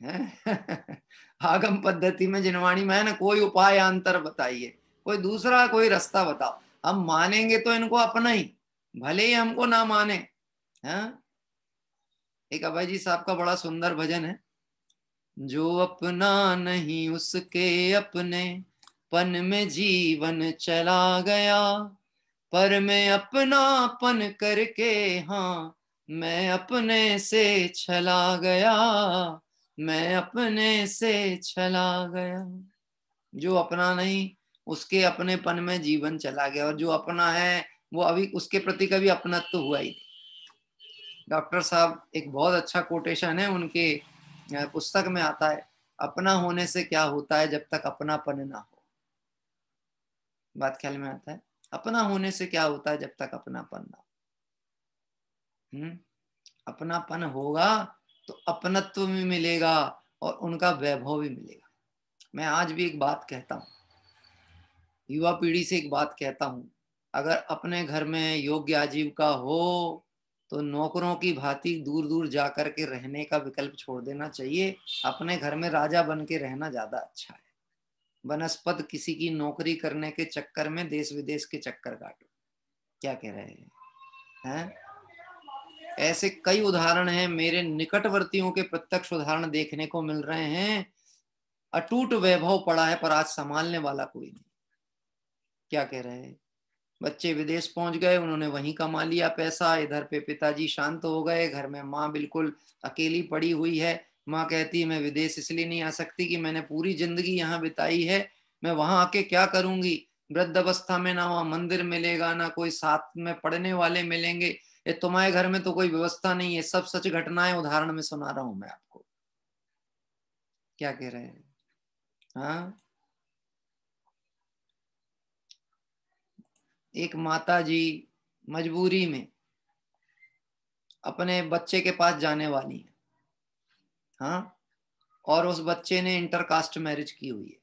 S4: है। आगम पद्धति में जिनवाणी में है ना, कोई उपाय अंतर बताइए, कोई दूसरा कोई रास्ता बताओ, हम मानेंगे तो इनको अपना ही, भले ही हमको ना माने। हाँ, एक अभय जी साहब का बड़ा सुंदर भजन है, जो अपना नहीं उसके अपने पन में जीवन चला गया, पर मैं अपनापन करके, हाँ, मैं अपने से चला गया, मैं अपने से चला गया। जो अपना नहीं उसके अपनेपन में जीवन चला गया, और जो अपना है वो अभी उसके प्रति कभी अपनत्व तो हुआ ही नहीं। डॉक्टर साहब एक बहुत अच्छा कोटेशन है उनके पुस्तक में आता है, अपना होने से क्या होता है जब तक अपनापन ना हो। बात ख्याल में आता है? अपना होने से क्या होता है जब तक अपनापन ना हो। अपनापन होगा तो अपनत्व भी मिलेगा और उनका वैभव भी मिलेगा। मैं आज भी एक बात कहता हूँ, युवा पीढ़ी से एक बात कहता हूँ, अगर अपने घर में योग्य आजीविका हो तो नौकरों की भांति दूर दूर जाकर के रहने का विकल्प छोड़ देना चाहिए। अपने घर में राजा बन के रहना ज्यादा अच्छा है। वनस्पत किसी की नौकरी करने के चक्कर में देश विदेश के चक्कर काटो। क्या कह रहे हैं? ऐसे कई उदाहरण हैं, मेरे निकटवर्तियों के प्रत्यक्ष उदाहरण देखने को मिल रहे हैं। अटूट वैभव पड़ा है पर आज संभालने वाला कोई नहीं। क्या कह रहे हैं? बच्चे विदेश पहुंच गए, उन्होंने वहीं कमा लिया पैसा, इधर पे पिताजी शांत हो गए, घर में माँ बिल्कुल अकेली पड़ी हुई है। माँ कहती है मैं विदेश इसलिए नहीं आ सकती कि मैंने पूरी जिंदगी यहाँ बिताई है, मैं वहां आके क्या करूंगी? वृद्ध अवस्था में ना वहां मंदिर मिलेगा, ना कोई साथ में पढ़ने वाले मिलेंगे। ये तुम्हारे घर में तो कोई व्यवस्था नहीं है। सब सच घटनाएं उदाहरण में सुना रहा हूं मैं आपको। क्या कह रहे हैं? हाँ, एक माता जी मजबूरी में अपने बच्चे के पास जाने वाली है, हाँ, और उस बच्चे ने इंटरकास्ट मैरिज की हुई है।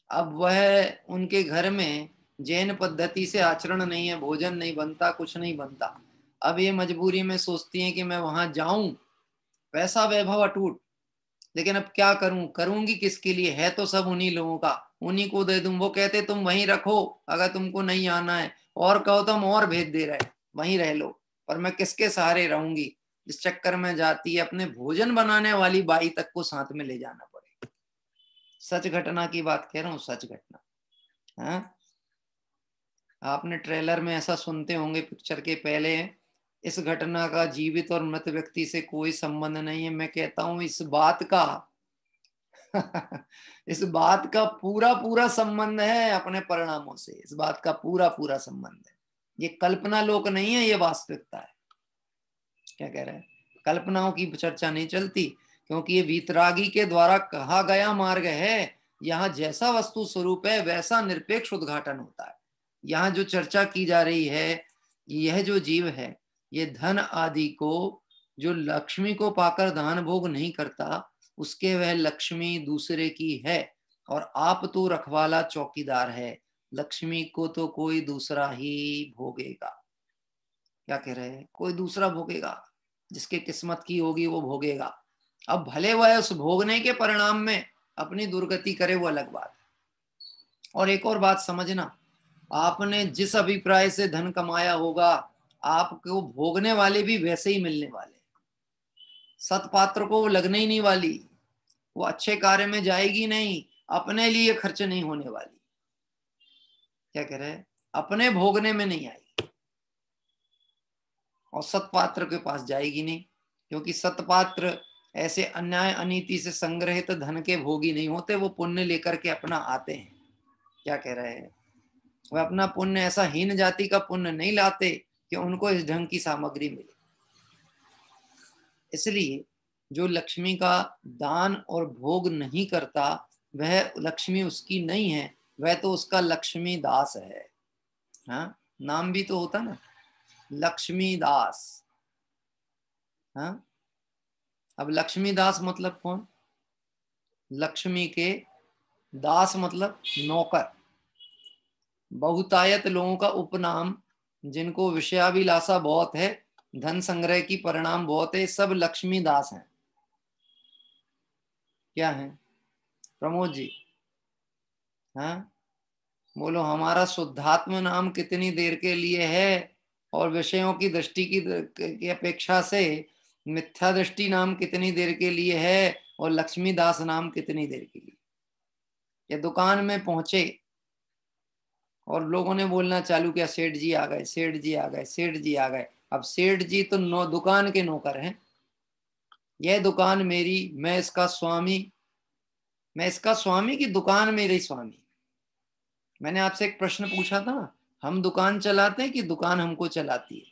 S4: अब वह उनके घर में जैन पद्धति से आचरण नहीं है, भोजन नहीं बनता, कुछ नहीं बनता। अब ये मजबूरी में सोचती हैं कि मैं वहां जाऊं, पैसा वैभव अटूट, लेकिन अब क्या करूं, करूंगी किसके लिए? है तो सब उन्हीं लोगों का, उन्हीं को दे दूं। वो कहते तुम वहीं रखो, अगर तुमको नहीं आना है, और कहो तो हम और भेज दे रहे, वहीं रह लो, पर मैं किसके सहारे रहूंगी? इस चक्कर में जाती है, अपने भोजन बनाने वाली बाई तक को साथ में ले जाना पड़े। सच घटना की बात कह रहा हूँ, सच घटना। हाँ, आपने ट्रेलर में ऐसा सुनते होंगे पिक्चर के पहले, इस घटना का जीवित और मृत व्यक्ति से कोई संबंध नहीं है। मैं कहता हूं इस बात का इस बात का पूरा पूरा संबंध है अपने परिणामों से, इस बात का पूरा पूरा संबंध है। ये कल्पना लोक नहीं है, ये वास्तविकता है। क्या कह रहे हैं? कल्पनाओं की चर्चा नहीं चलती, क्योंकि ये वीतरागी के द्वारा कहा गया मार्ग है। यहाँ जैसा वस्तु स्वरूप है वैसा निरपेक्ष उद्घाटन होता है। यहाँ जो चर्चा की जा रही है, यह जो जीव है ये धन आदि को, जो लक्ष्मी को पाकर दान भोग नहीं करता, उसके वह लक्ष्मी दूसरे की है, और आप तो रखवाला चौकीदार है, लक्ष्मी को तो कोई दूसरा ही भोगेगा। क्या कह रहे हैं? कोई दूसरा भोगेगा, जिसके किस्मत की होगी वो भोगेगा। अब भले वह उस भोगने के परिणाम में अपनी दुर्गति करे, वो अलग बात है। और एक और बात समझना, आपने जिस अभिप्राय से धन कमाया होगा, आपको भोगने वाले भी वैसे ही मिलने वाले। सत्पात्र को वो लगने ही नहीं वाली, वो अच्छे कार्य में जाएगी नहीं, अपने लिए खर्च नहीं होने वाली। क्या कह रहे हैं? अपने भोगने में नहीं आएगी, और सत्पात्र के पास जाएगी नहीं, क्योंकि सत्पात्र ऐसे अन्याय अनीति से संग्रहित धन के भोगी नहीं होते, वो पुण्य लेकर के अपना आते हैं। क्या कह रहे हैं? वह अपना पुण्य ऐसा हीन जाति का पुण्य नहीं लाते कि उनको इस ढंग की सामग्री मिले। इसलिए जो लक्ष्मी का दान और भोग नहीं करता, वह लक्ष्मी उसकी नहीं है, वह तो उसका लक्ष्मी दास है। हाँ, नाम भी तो होता ना, लक्ष्मी दास। हाँ, अब लक्ष्मी दास मतलब कौन? लक्ष्मी के दास मतलब नौकर। बहुतायत लोगों का उपनाम, जिनको विषयाभिलाषा बहुत है, धन संग्रह की परिणाम बहुत है, सब लक्ष्मी दास हैं। क्या है प्रमोद जी? हाँ, बोलो, हमारा शुद्धात्म नाम कितनी देर के लिए है, और विषयों की दृष्टि की अपेक्षा से मिथ्या दृष्टि नाम कितनी देर के लिए है, और लक्ष्मी दास नाम कितनी देर के लिए? ये दुकान में पहुंचे और लोगों ने बोलना चालू किया, सेठ जी आ गए, सेठ जी आ गए, सेठ जी आ गए। अब सेठ जी तो दुकान के नौकर हैं। यह दुकान मेरी, मैं इसका स्वामी, मैं इसका स्वामी की दुकान मेरी स्वामी। मैंने आपसे एक प्रश्न पूछा था, हम दुकान चलाते हैं कि दुकान हमको चलाती है?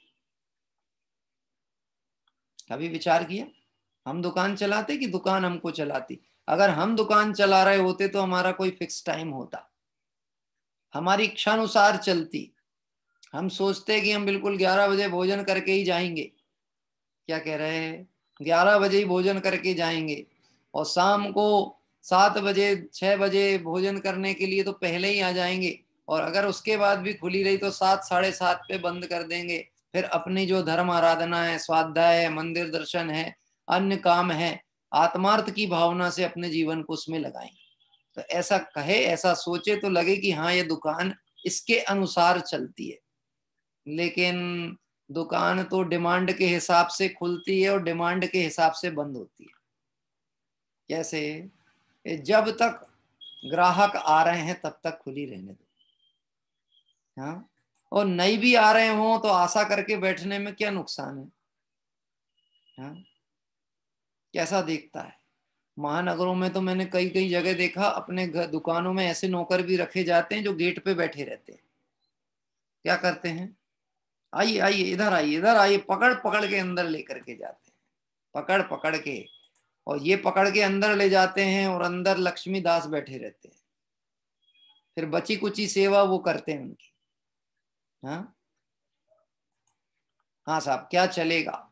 S4: कभी विचार किया? हम दुकान चलाते कि दुकान हमको चलाती? अगर हम दुकान चला रहे होते तो हमारा कोई फिक्स टाइम होता, हमारी इच्छानुसार चलती। हम सोचते कि हम बिल्कुल 11 बजे भोजन करके ही जाएंगे। क्या कह रहे हैं? 11 बजे ही भोजन करके जाएंगे, और शाम को 7 बजे 6 बजे भोजन करने के लिए तो पहले ही आ जाएंगे, और अगर उसके बाद भी खुली रही तो 7 साढ़े 7 पे बंद कर देंगे। फिर अपनी जो धर्म आराधना है, स्वाध्याय है, मंदिर दर्शन है, अन्य काम है, आत्मार्थ की भावना से अपने जीवन को उसमें लगाएंगे। तो ऐसा कहे, ऐसा सोचे तो लगे कि हाँ, ये दुकान इसके अनुसार चलती है। लेकिन दुकान तो डिमांड के हिसाब से खुलती है और डिमांड के हिसाब से बंद होती है। कैसे? जब तक ग्राहक आ रहे हैं तब तक खुली रहने दो। हाँ, और नई भी आ रहे हो तो आशा करके बैठने में क्या नुकसान है? हाँ, कैसा देखता है? महानगरों में तो मैंने कई कई जगह देखा, अपने दुकानों में ऐसे नौकर भी रखे जाते हैं जो गेट पे बैठे रहते हैं। क्या करते हैं? आइए आइए, इधर आइए, इधर आइए, पकड़ पकड़ के अंदर लेकर के जाते हैं, पकड़ पकड़ के, और ये पकड़ के अंदर ले जाते हैं, और अंदर लक्ष्मी दास बैठे रहते हैं। फिर बची कुची सेवा वो करते हैं उनकी। हाँ हाँ साहब, क्या चलेगा?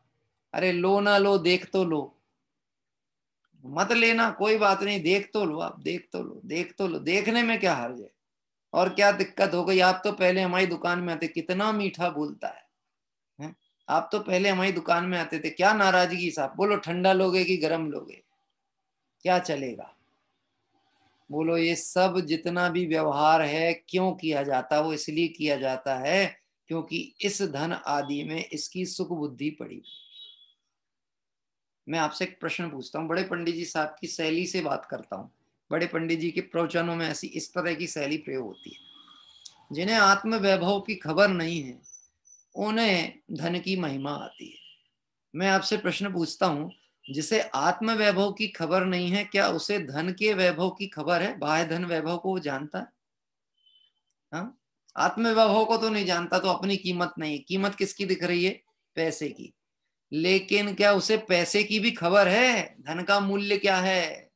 S4: अरे लो ना लो, देख तो लो। मत लेना, कोई बात नहीं, देख तो लो, आप देख तो लो, देख तो लो, देखने में क्या हर्ज है? और क्या दिक्कत हो गई? आप तो पहले हमारी दुकान में आते, कितना मीठा बोलता है। आप तो पहले हमारी दुकान में आते थे, क्या नाराजगी साहब? बोलो, ठंडा लोगे कि गर्म लोगे? क्या चलेगा? बोलो, ये सब जितना भी व्यवहार है क्यों किया जाता? वो इसलिए किया जाता है क्योंकि इस धन आदि में इसकी सुख बुद्धि पड़ी। मैं आपसे एक प्रश्न पूछता हूँ, बड़े पंडित जी साहब की शैली से बात करता हूँ। बड़े पंडित जी के प्रवचनों में ऐसी इस तरह की शैली प्रयोग होती है। जिन्हें आत्म वैभव की खबर नहीं है, उन्हें धन की महिमा आती है। मैं आपसे प्रश्न पूछता हूँ, जिसे आत्म वैभव की खबर नहीं है, क्या उसे धन के वैभव की खबर है? बाह्य धन वैभव को वो जानता है? हाँ, आत्म वैभव को तो नहीं जानता, तो अपनी कीमत नहीं। कीमत किसकी दिख रही है? पैसे की। लेकिन क्या उसे पैसे की भी खबर है? धन का मूल्य क्या है?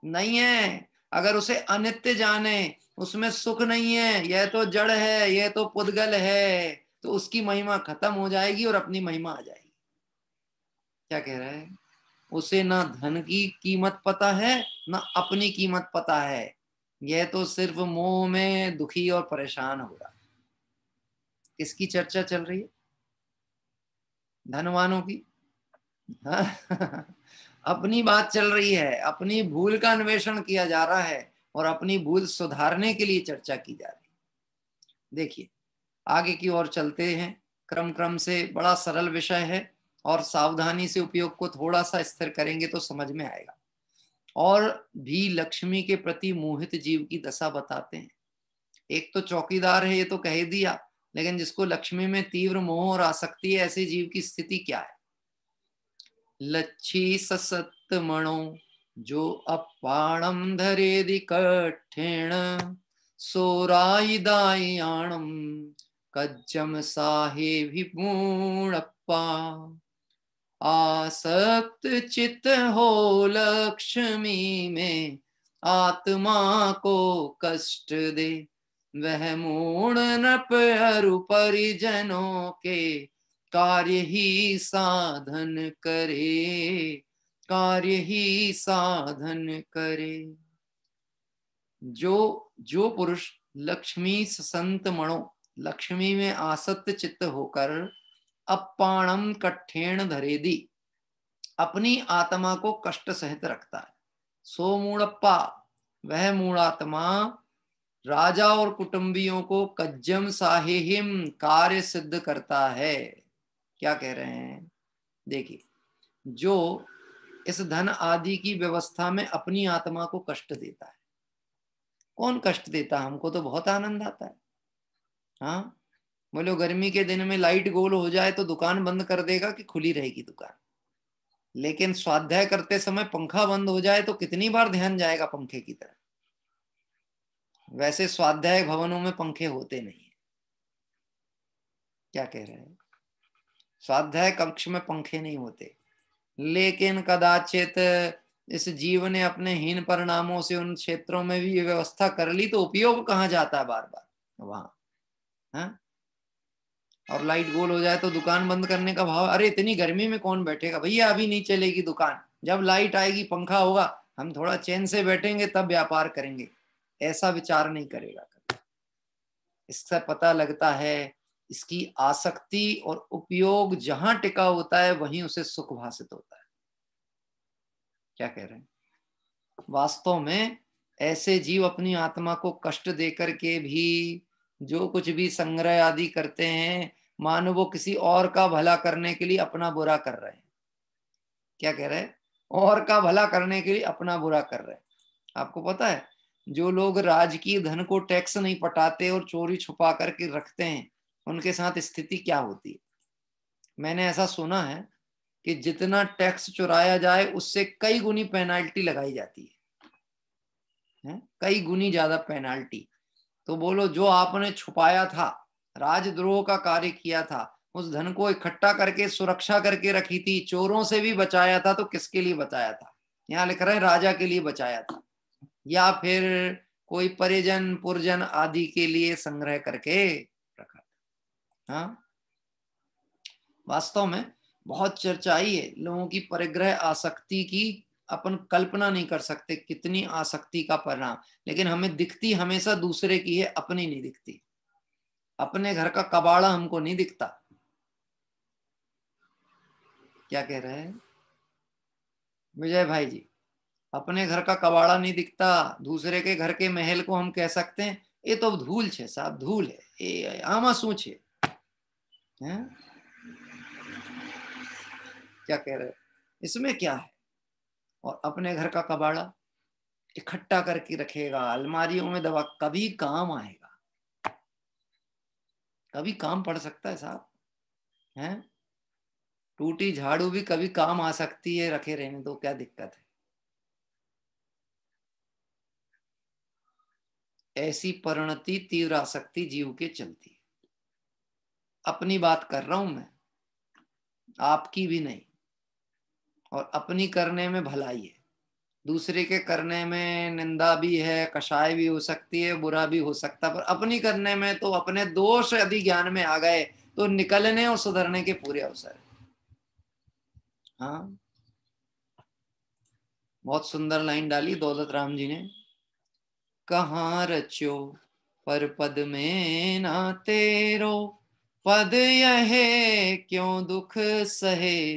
S4: नहीं है। अगर उसे अनित्य जाने, उसमें सुख नहीं है, यह तो जड़ है, यह तो पुद्गल है, तो उसकी महिमा खत्म हो जाएगी और अपनी महिमा आ जाएगी। क्या कह रहा है? उसे ना धन की कीमत पता है, ना अपनी कीमत पता है। यह तो सिर्फ मोह में दुखी और परेशान हो रहा है। किसकी चर्चा चल रही है? धनवानों की। हाँ? अपनी बात चल रही है, अपनी भूल का अन्वेषण किया जा रहा है और अपनी भूल सुधारने के लिए चर्चा की जा रही है। देखिए, आगे की ओर चलते हैं। क्रम क्रम से बड़ा सरल विषय है और सावधानी से उपयोग को थोड़ा सा स्थिर करेंगे तो समझ में आएगा। और भी लक्ष्मी के प्रति मोहित जीव की दशा बताते हैं। एक तो चौकीदार है, ये तो कह दिया, लेकिन जिसको लक्ष्मी में तीव्र मोह और आसक्ति है, ऐसे जीव की स्थिति क्या है? लच्छी ससत मणो जो अपाणम धरेदि कठिण सोराइदायाणम कज्जम साहे विपूणप्पा आसक्त चित हो लक्ष्मी में आत्मा को कष्ट दे वह मूढ़ नृप अरु परिजनों के कार्य ही साधन करे, कार्य ही साधन करे। जो पुरुष लक्ष्मी संत मणो, लक्ष्मी में आसक्त चित्त होकर अपाणम कठेण धरेदी, अपनी आत्मा को कष्ट सहित रखता है। सो मूढ़प्पा, वह मूढ़ात्मा राजा और कुटुंबियों को कज्जम साहेहिम कार्य सिद्ध करता है। क्या कह रहे हैं? देखिए, जो इस धन आदि की व्यवस्था में अपनी आत्मा को कष्ट देता है। कौन कष्ट देता है? हमको तो बहुत आनंद आता है। हाँ, बोलो गर्मी के दिन में लाइट गोल हो जाए तो दुकान बंद कर देगा कि खुली रहेगी दुकान? लेकिन स्वाध्याय करते समय पंखा बंद हो जाए तो कितनी बार ध्यान जाएगा पंखे की तरफ? वैसे स्वाध्याय भवनों में पंखे होते नहीं है। क्या कह रहे हैं? स्वाध्याय कक्ष में पंखे नहीं होते, लेकिन कदाचित इस जीव ने अपने हीन परिणामों से उन क्षेत्रों में भी व्यवस्था कर ली, तो उपयोग कहाँ जाता है? बार बार वहां। हाँ? और लाइट गोल हो जाए तो दुकान बंद करने का भाव, अरे इतनी गर्मी में कौन बैठेगा भैया, अभी नहीं चलेगी दुकान, जब लाइट आएगी पंखा होगा हम थोड़ा चैन से बैठेंगे तब व्यापार करेंगे, ऐसा विचार नहीं करेगा। इससे पता लगता है इसकी आसक्ति और उपयोग जहां टिका होता है वहीं उसे सुख भासित होता है। क्या कह रहे हैं? वास्तव में ऐसे जीव अपनी आत्मा को कष्ट देकर के भी जो कुछ भी संग्रह आदि करते हैं, मानो वो किसी और का भला करने के लिए अपना बुरा कर रहे हैं। क्या कह रहे हैं? और का भला करने के लिए अपना बुरा कर रहे हैं। आपको पता है, जो लोग राजकीय धन को टैक्स नहीं पटाते और चोरी छुपा करके रखते हैं, उनके साथ स्थिति क्या होती है? मैंने ऐसा सुना है कि जितना टैक्स चुराया जाए उससे कई गुनी पेनाल्टी लगाई जाती है, कई गुनी ज्यादा पेनाल्टी। तो बोलो, जो आपने छुपाया था, राजद्रोह का कार्य किया था, उस धन को इकट्ठा करके सुरक्षा करके रखी थी, चोरों से भी बचाया था, तो किसके लिए बचाया था? यहाँ लिख रहे हैं राजा के लिए बचाया था, या फिर कोई परिजन पुरजन आदि के लिए संग्रह करके रखा था। हाँ, वास्तव में बहुत चर्चा आई है लोगों की परिग्रह आसक्ति की, अपन कल्पना नहीं कर सकते कितनी आसक्ति का परिणाम। लेकिन हमें दिखती हमेशा दूसरे की है, अपनी नहीं दिखती। अपने घर का कबाड़ा हमको नहीं दिखता। क्या कह रहे हैं विजय भाई जी? अपने घर का कबाड़ा नहीं दिखता, दूसरे के घर के महल को हम कह सकते हैं ये तो धूल छे साहब, धूल है, ये आमा शू छे। क्या कह रहे हैं? इसमें क्या है? और अपने घर का कबाड़ा इकट्ठा करके रखेगा, अलमारियों में दबा, कभी काम आएगा, कभी काम पड़ सकता है साहब। हैं? टूटी झाड़ू भी कभी काम आ सकती है, रखे रहने दो, क्या दिक्कत है। ऐसी परिणति तीव्र आसक्ति जीव के चलती है। अपनी बात कर रहा हूं मैं, आपकी भी नहीं। और अपनी करने में भलाई है, दूसरे के करने में निंदा भी है, कषाय भी हो सकती है, बुरा भी हो सकता है, पर अपनी करने में तो अपने दोष यदि ज्ञान में आ गए तो निकलने और सुधरने के पूरे अवसर है। हाँ, बहुत सुंदर लाइन डाली दौलत राम जी ने। कहाँ रचो पर पद में ना तेरो, पद यहे क्यों दुख सहे,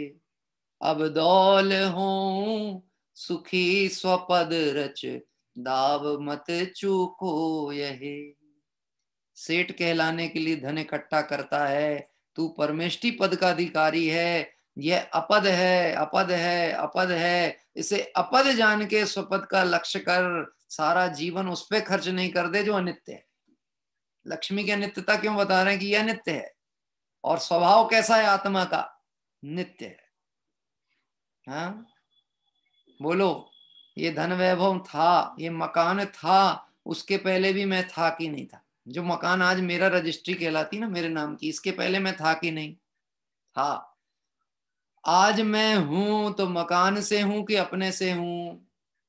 S4: अब दौल हूं सुखी स्वपद रच, दाव मत चूको यहे। सेठ कहलाने के लिए धन इकट्ठा करता है, तू परमेष्टि पद का अधिकारी है, यह अपद है, अपद है, अपद है। इसे अपद जान के स्वपद का लक्ष्य कर, सारा जीवन उस पर खर्च नहीं कर दे जो अनित्य है। लक्ष्मी की अनित्यता क्यों बता रहे हैं कि यह नित्य है, और स्वभाव कैसा है आत्मा का, नित्य है। हाँ बोलो, ये धन वैभव था, ये मकान था, उसके पहले भी मैं था कि नहीं था? जो मकान आज मेरा रजिस्ट्री कहलाती ना मेरे नाम की, इसके पहले मैं था कि नहीं था? आज मैं हूं तो मकान से हूं कि अपने से हूं?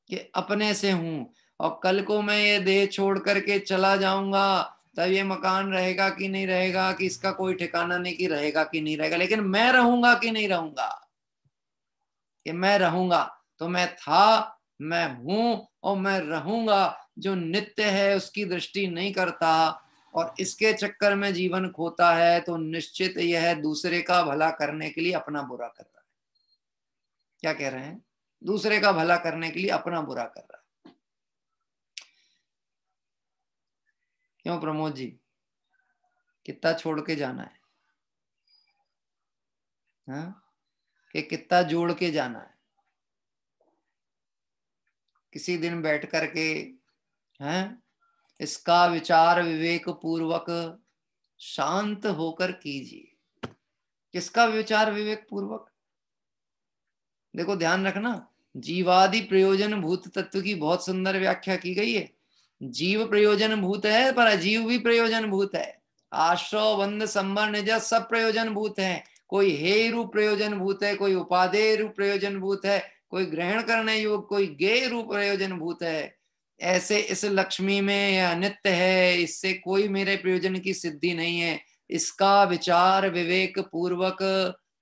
S4: कि अपने से हूं। और कल को मैं ये देह छोड़ करके चला जाऊंगा, तब ये मकान रहेगा कि नहीं रहेगा, कि इसका कोई ठिकाना नहीं कि रहेगा कि नहीं रहेगा, लेकिन मैं रहूंगा कि नहीं रहूंगा? कि मैं रहूंगा। तो मैं था, मैं हूं और मैं रहूंगा। जो नित्य है उसकी दृष्टि नहीं करता और इसके चक्कर में जीवन खोता है, तो निश्चित यह दूसरे का भला करने के लिए अपना बुरा करता है। क्या कह रहे हैं? दूसरे का भला करने के लिए अपना बुरा कर रहा है। क्यों प्रमोद जी, कितना छोड़ के जाना है? हाँ? कि कितना जोड़ के जाना है? किसी दिन बैठ करके हैं, इसका विचार विवेक पूर्वक शांत होकर कीजिए। किसका विचार विवेक पूर्वक? देखो ध्यान रखना, जीवादि प्रयोजन भूत तत्व की बहुत सुंदर व्याख्या की गई है। जीव प्रयोजन भूत है पर अजीव भी प्रयोजन भूत है। आश्रव बंध संबर निज सब प्रयोजन भूत है। कोई हे रूप प्रयोजन भूत है, कोई उपादेय रूप प्रयोजन भूत है, कोई ग्रहण करने योग्य, कोई गेय रूप प्रयोजन भूत है। ऐसे इस लक्ष्मी में यह अनित्य है, इससे कोई मेरे प्रयोजन की सिद्धि नहीं है। इसका विचार विवेक पूर्वक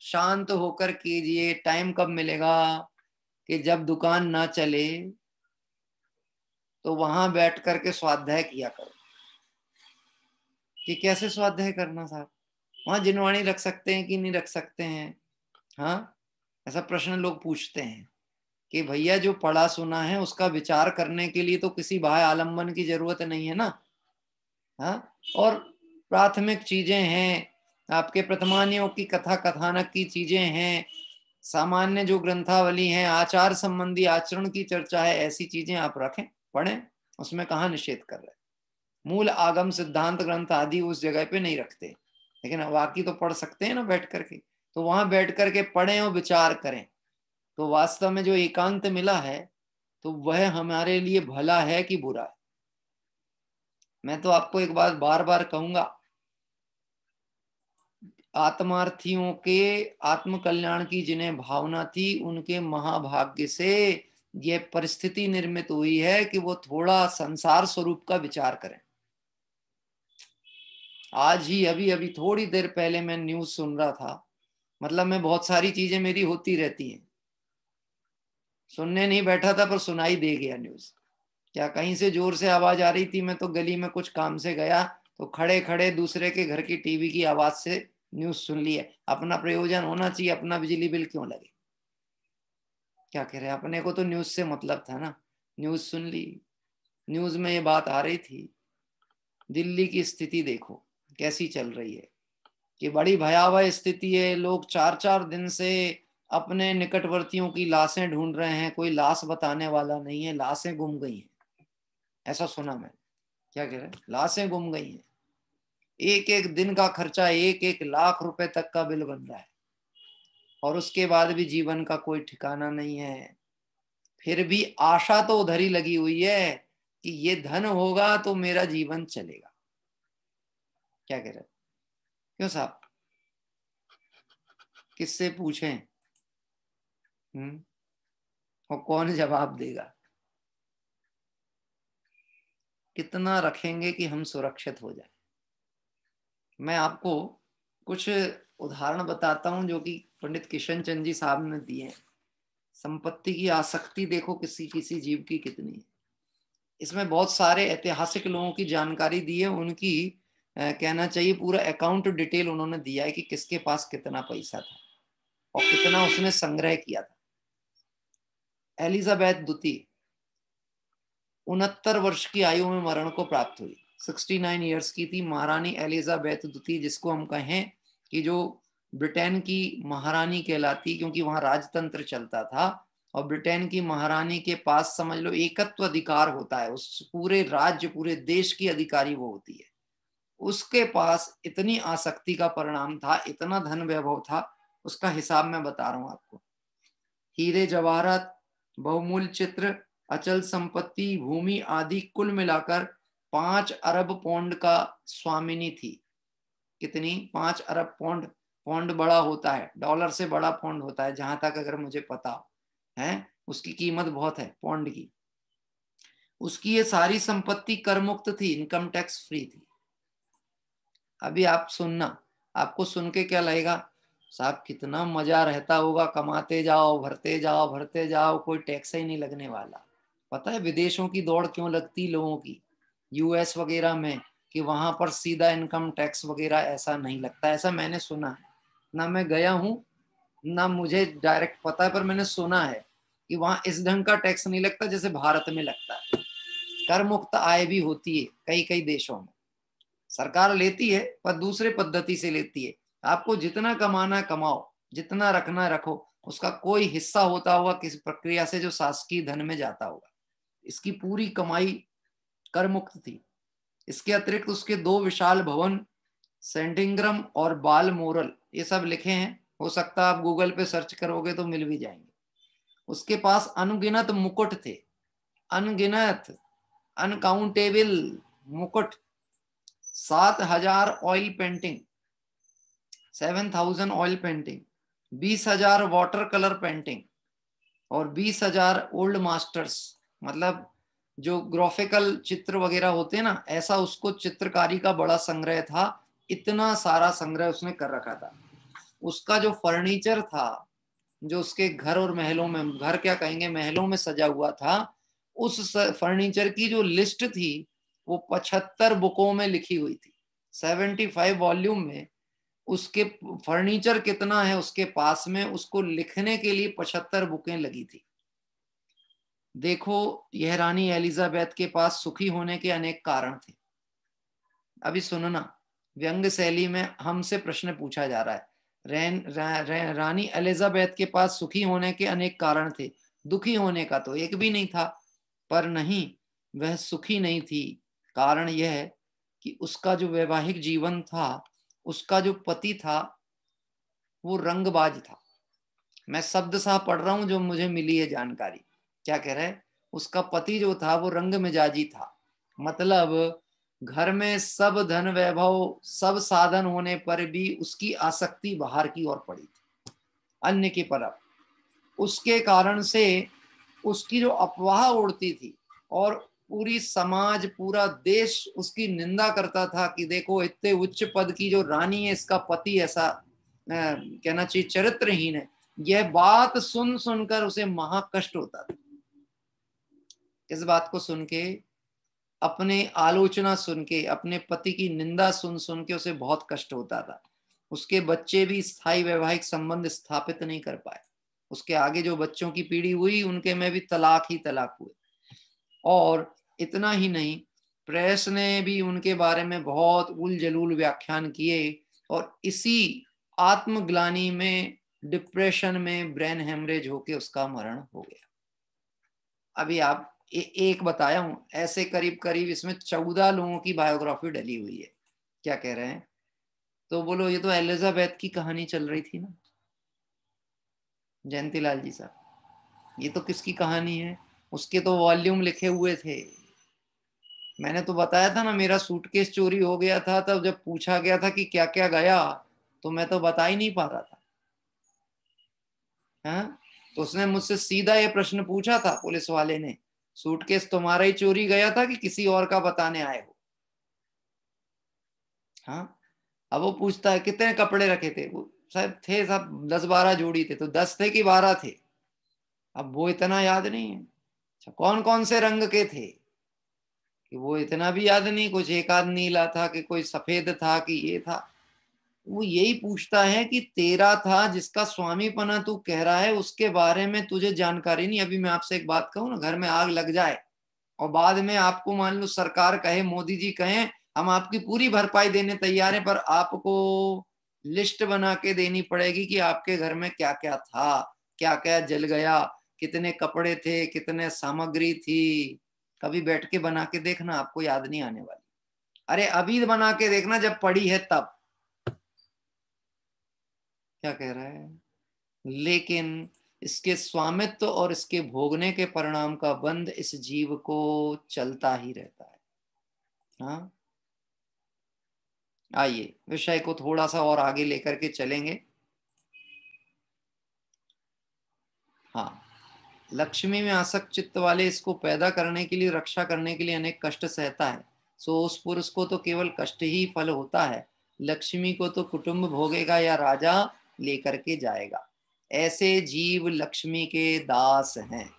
S4: शांत होकर कीजिए। टाइम कब मिलेगा? कि जब दुकान ना चले तो वहां बैठ करके स्वाध्याय किया करो। कि कैसे स्वाध्याय करना साहब? वहां जिनवाणी रख सकते हैं कि नहीं रख सकते हैं? हाँ, ऐसा प्रश्न लोग पूछते हैं कि भैया जो पढ़ा सुना है उसका विचार करने के लिए तो किसी बाह्य आलम्बन की जरूरत नहीं है ना। हाँ, और प्राथमिक चीजें हैं, आपके प्रथमानियों की कथा कथानक की चीजें हैं, सामान्य जो ग्रंथावली है, आचार संबंधी आचरण की चर्चा है, ऐसी चीजें आप रखें, पढ़ें। उसमें कहाँ निषेध कर रहे? मूल आगम सिद्धांत ग्रंथ आदि उस जगह पे नहीं रखते, लेकिन बाकी तो पढ़ सकते हैं ना बैठ करके। तो वहां बैठ करके पढ़ें और विचार करें, तो वास्तव में जो एकांत मिला है तो वह हमारे लिए भला है कि बुरा है? मैं तो आपको एक बात बार बार कहूंगा, आत्मार्थियों के आत्म कल्याण की जिन्हें भावना थी उनके महाभाग्य से यह परिस्थिति निर्मित हुई है कि वो थोड़ा संसार स्वरूप का विचार करें। आज ही अभी अभी थोड़ी देर पहले मैं न्यूज सुन रहा था, मतलब मैं बहुत सारी चीजें मेरी होती रहती हैं, सुनने नहीं बैठा था पर सुनाई दे गया न्यूज। क्या कहीं से जोर से आवाज आ रही थी, मैं तो गली में कुछ काम से गया तो खड़े खड़े दूसरे के घर की टीवी की आवाज से न्यूज सुन ली है। अपना प्रयोजन होना चाहिए, अपना बिजली बिल क्यों लगे? क्या कह रहे हैं, अपने को तो न्यूज से मतलब था ना। न्यूज सुन ली, न्यूज में ये बात आ रही थी, दिल्ली की स्थिति देखो कैसी चल रही है, कि बड़ी भयावह स्थिति है। लोग 4-4 दिन से अपने निकटवर्तियों की लाशें ढूंढ रहे हैं, कोई लाश बताने वाला नहीं है, लाशें गुम गई हैं, ऐसा सुना मैं। क्या कह रहे हैं? लाशें गुम गई हैं। एक एक दिन का खर्चा 1-1 लाख रुपए तक का बिल बन रहा है। और उसके बाद भी जीवन का कोई ठिकाना नहीं है। फिर भी आशा तो उधर ही लगी हुई है कि ये धन होगा तो मेरा जीवन चलेगा। क्या कह रहे, क्यों साहब, किससे पूछें? और कौन जवाब देगा? कितना रखेंगे कि हम सुरक्षित हो जाए? मैं आपको कुछ उदाहरण बताता हूं जो कि पंडित किशन चंद जी साहब ने दिए हैं। संपत्ति की आसक्ति देखो किसी किसी जीव की कितनी है। इसमें बहुत सारे ऐतिहासिक लोगों की जानकारी दी है, उनकी कहना चाहिए पूरा अकाउंट डिटेल उन्होंने दिया है कि किसके पास कितना पैसा था और कितना उसने संग्रह किया था। एलिजाबेथ द्वितीय 69 वर्ष की आयु में मरण को प्राप्त हुई। 69 ईयर्स की थी महारानी एलिजाबेथ द्वितीय, जिसको हम कहें कि जो ब्रिटेन की महारानी कहलाती, क्योंकि वहां राजतंत्र चलता था और ब्रिटेन की महारानी के पास समझ लो एकत्व अधिकार होता है, उस पूरे राज्य पूरे देश की अधिकारी वो होती है। उसके पास इतनी आसक्ति का परिणाम था, इतना धन वैभव था, उसका हिसाब मैं बता रहा हूं आपको। हीरे जवाहरात, बहुमूल्य चित्र, अचल संपत्ति, भूमि आदि कुल मिलाकर 5 अरब पौंड का स्वामिनी थी। कितनी? 5 अरब पौंड। पौंड बड़ा होता है, डॉलर से बड़ा पौंड होता है जहां तक अगर मुझे पता हो, है उसकी कीमत बहुत है पौंड की। उसकी ये सारी संपत्ति कर मुक्त थी, इनकम टैक्स फ्री थी। अभी आप सुनना, आपको सुन के क्या लगेगा, साहब कितना मजा रहता होगा, कमाते जाओ भरते जाओ, कोई टैक्स ही नहीं लगने वाला। पता है विदेशों की दौड़ क्यों लगती लोगों की, यूएस वगैरह में, कि वहां पर सीधा इनकम टैक्स वगैरह ऐसा नहीं लगता। ऐसा मैंने सुना है, ना मैं गया हूं ना मुझे डायरेक्ट पता है, पर मैंने सुना है कि वहां इस ढंग का टैक्स नहीं लगता जैसे भारत में लगता है। कर मुक्त आय भी होती है कई कई देशों में, सरकार लेती है पर दूसरे पद्धति से लेती है। आपको जितना कमाना कमाओ, जितना रखना रखो, उसका कोई हिस्सा होता होगा किसी प्रक्रिया से जो शासकीय धन में जाता होगा। इसकी पूरी कमाई कर मुक्त थी। इसके अतिरिक्त उसके 2 विशाल भवन सेंटिंग्रम और बालमोरल, ये सब लिखे हैं, हो सकता है आप गूगल पे सर्च करोगे तो मिल भी जाएंगे। उसके पास अनगिनत मुकुट थे, अनगिनत, अनकाउंटेबल मुकुट। 7,000 oil painting, 7,000 oil painting, 20,000 water colour painting और 20,000 ओल्ड मास्टर्स, मतलब जो ग्राफिकल चित्र वगैरह होते हैं ना, ऐसा उसको चित्रकारी का बड़ा संग्रह था। इतना सारा संग्रह उसने कर रखा था। उसका जो फर्नीचर था, जो उसके घर और महलों में, घर क्या कहेंगे, महलों में सजा हुआ था, उस फर्नीचर की जो लिस्ट थी वो 75 बुकों में लिखी हुई थी। 75 वॉल्यूम में उसके फर्नीचर कितना है उसके पास में, उसको लिखने के लिए 75 बुकें लगी थी। देखो यह रानी एलिजाबेथ के पास सुखी होने के अनेक कारण थे। अभी सुनना, व्यंग शैली में हमसे प्रश्न पूछा जा रहा है। रानी एलिजाबेथ के पास सुखी होने के अनेक कारण थे, दुखी होने का तो एक भी नहीं था। पर नहीं, वह सुखी नहीं थी। कारण यह है कि उसका जो वैवाहिक जीवन था, उसका जो पति था वो रंगबाज था। मैं शब्द सा पढ़ रहा हूं जो मुझे मिली है जानकारी। क्या कह रहे हैं, उसका पति जो था वो रंग मिजाजी था। मतलब घर में सब धन वैभव सब साधन होने पर भी उसकी आसक्ति बाहर की ओर पड़ी थी, अन्य की तरफ। उसके कारण से उसकी जो अफवाह उड़ती थी और पूरी समाज पूरा देश उसकी निंदा करता था कि देखो इतने उच्च पद की जो रानी है, इसका पति ऐसा कहना चाहिए चरित्रहीन है। यह बात सुन सुनकर उसे महाकष्ट होता था। इस बात को सुन के, अपने आलोचना सुन के, अपने पति की निंदा सुन सुन के उसे बहुत कष्ट होता था। उसके बच्चे भी स्थायी वैवाहिक संबंध स्थापित नहीं कर पाए। उसके आगे जो बच्चों की पीढ़ी हुई उनके में भी तलाक ही तलाक हुए। और इतना ही नहीं, प्रेस ने भी उनके बारे में बहुत उल जलूल व्याख्यान किए और इसी आत्मग्लानि में, डिप्रेशन में ब्रेन हेमरेज होके उसका मरण हो गया। अभी आप एक बताया हूं, ऐसे करीब करीब इसमें 14 लोगों की बायोग्राफी डली हुई है। क्या कह रहे हैं, तो बोलो ये तो एलिजाबेथ की कहानी चल रही थी ना। जयंतीलाल जी साहब, ये तो किसकी कहानी है? उसके तो वॉल्यूम लिखे हुए थे। मैंने तो बताया था ना, मेरा सूटकेस चोरी हो गया था, तब जब पूछा गया था कि क्या क्या गया, तो मैं तो बता ही नहीं पा रहा था। हाँ, तो उसने मुझसे सीधा ये प्रश्न पूछा था पुलिस वाले ने, सूटकेस तुम्हारा ही चोरी गया था कि किसी और का बताने आए हो? हाँ, अब वो पूछता है कितने कपड़े रखे थे, वो शायद थे सब 10-12 जोड़ी थे, तो 10 थे कि 12 थे, अब वो इतना याद नहीं है। अच्छा, कौन कौन से रंग के थे, कि वो इतना भी याद नहीं, कुछ एक आध नीला था कि कोई सफेद था कि ये था। वो यही पूछता है कि तेरा था जिसका स्वामीपना तू कह रहा है, उसके बारे में तुझे जानकारी नहीं। अभी मैं आपसे एक बात कहूं ना, घर में आग लग जाए और बाद में आपको मान लो सरकार कहे, मोदी जी कहें हम आपकी पूरी भरपाई देने तैयार हैं, पर आपको लिस्ट बना के देनी पड़ेगी कि आपके घर में क्या क्या था, क्या क्या जल गया, कितने कपड़े थे, कितने सामग्री थी। कभी बैठ के बना के देखना, आपको याद नहीं आने वाली। अरे अभी बना के देखना जब पड़ी है तब। क्या कह रहा है? लेकिन इसके स्वामित्व और इसके भोगने के परिणाम का बंध इस जीव को चलता ही रहता है। हाँ, आइए विषय को थोड़ा सा और आगे लेकर के चलेंगे। हाँ, लक्ष्मी में आसक्त चित्त वाले इसको पैदा करने के लिए, रक्षा करने के लिए अनेक कष्ट सहता है। सो उस पुरुष को तो केवल कष्ट ही फल होता है, लक्ष्मी को तो कुटुंब भोगेगा या राजा लेकर के जाएगा। ऐसे जीव लक्ष्मी के दास हैं।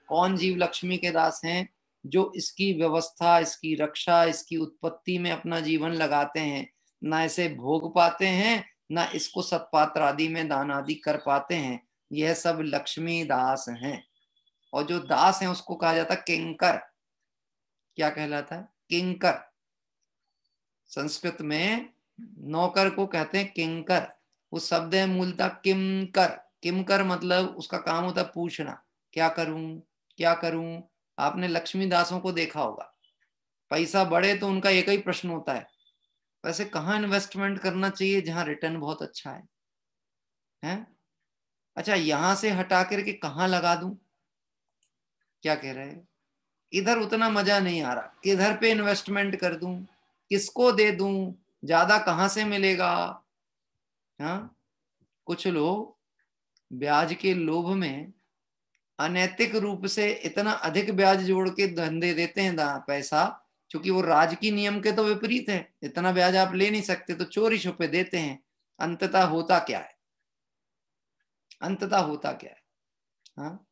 S4: कौन जीव लक्ष्मी के दास हैं? जो इसकी व्यवस्था, इसकी रक्षा, इसकी उत्पत्ति में अपना जीवन लगाते हैं, ना इसे भोग पाते हैं, ना इसको सत्पात्र आदि में दान आदि कर पाते हैं, यह सब लक्ष्मी दास हैं। और जो दास है उसको कहा जाता है किंकर। क्या कहलाता है? किंकर। संस्कृत में नौकर को कहते हैं किंकर। वो शब्द है मूलतः किमकर। किमकर मतलब उसका काम होता है पूछना, क्या करूं क्या करूं। आपने लक्ष्मी दासों को देखा होगा, पैसा बढ़े तो उनका एक ही प्रश्न होता है, वैसे कहाँ इन्वेस्टमेंट करना चाहिए जहां रिटर्न बहुत अच्छा है, हैं? अच्छा, यहां से हटा करके कहाँ लगा दूं? क्या कह रहे हैं? इधर उतना मजा नहीं आ रहा, किधर पे इन्वेस्टमेंट कर दूं, किसको दे दूं, ज्यादा कहां से मिलेगा? हाँ, कुछ लोग ब्याज के लोभ में अनैतिक रूप से इतना अधिक ब्याज जोड़ के धंधे देते हैं पैसा, क्योंकि वो राजकीय नियम के तो विपरीत है, इतना ब्याज आप ले नहीं सकते, तो चोरी छुपे देते हैं। अंततः होता क्या है? अंततः होता क्या है? हाँ,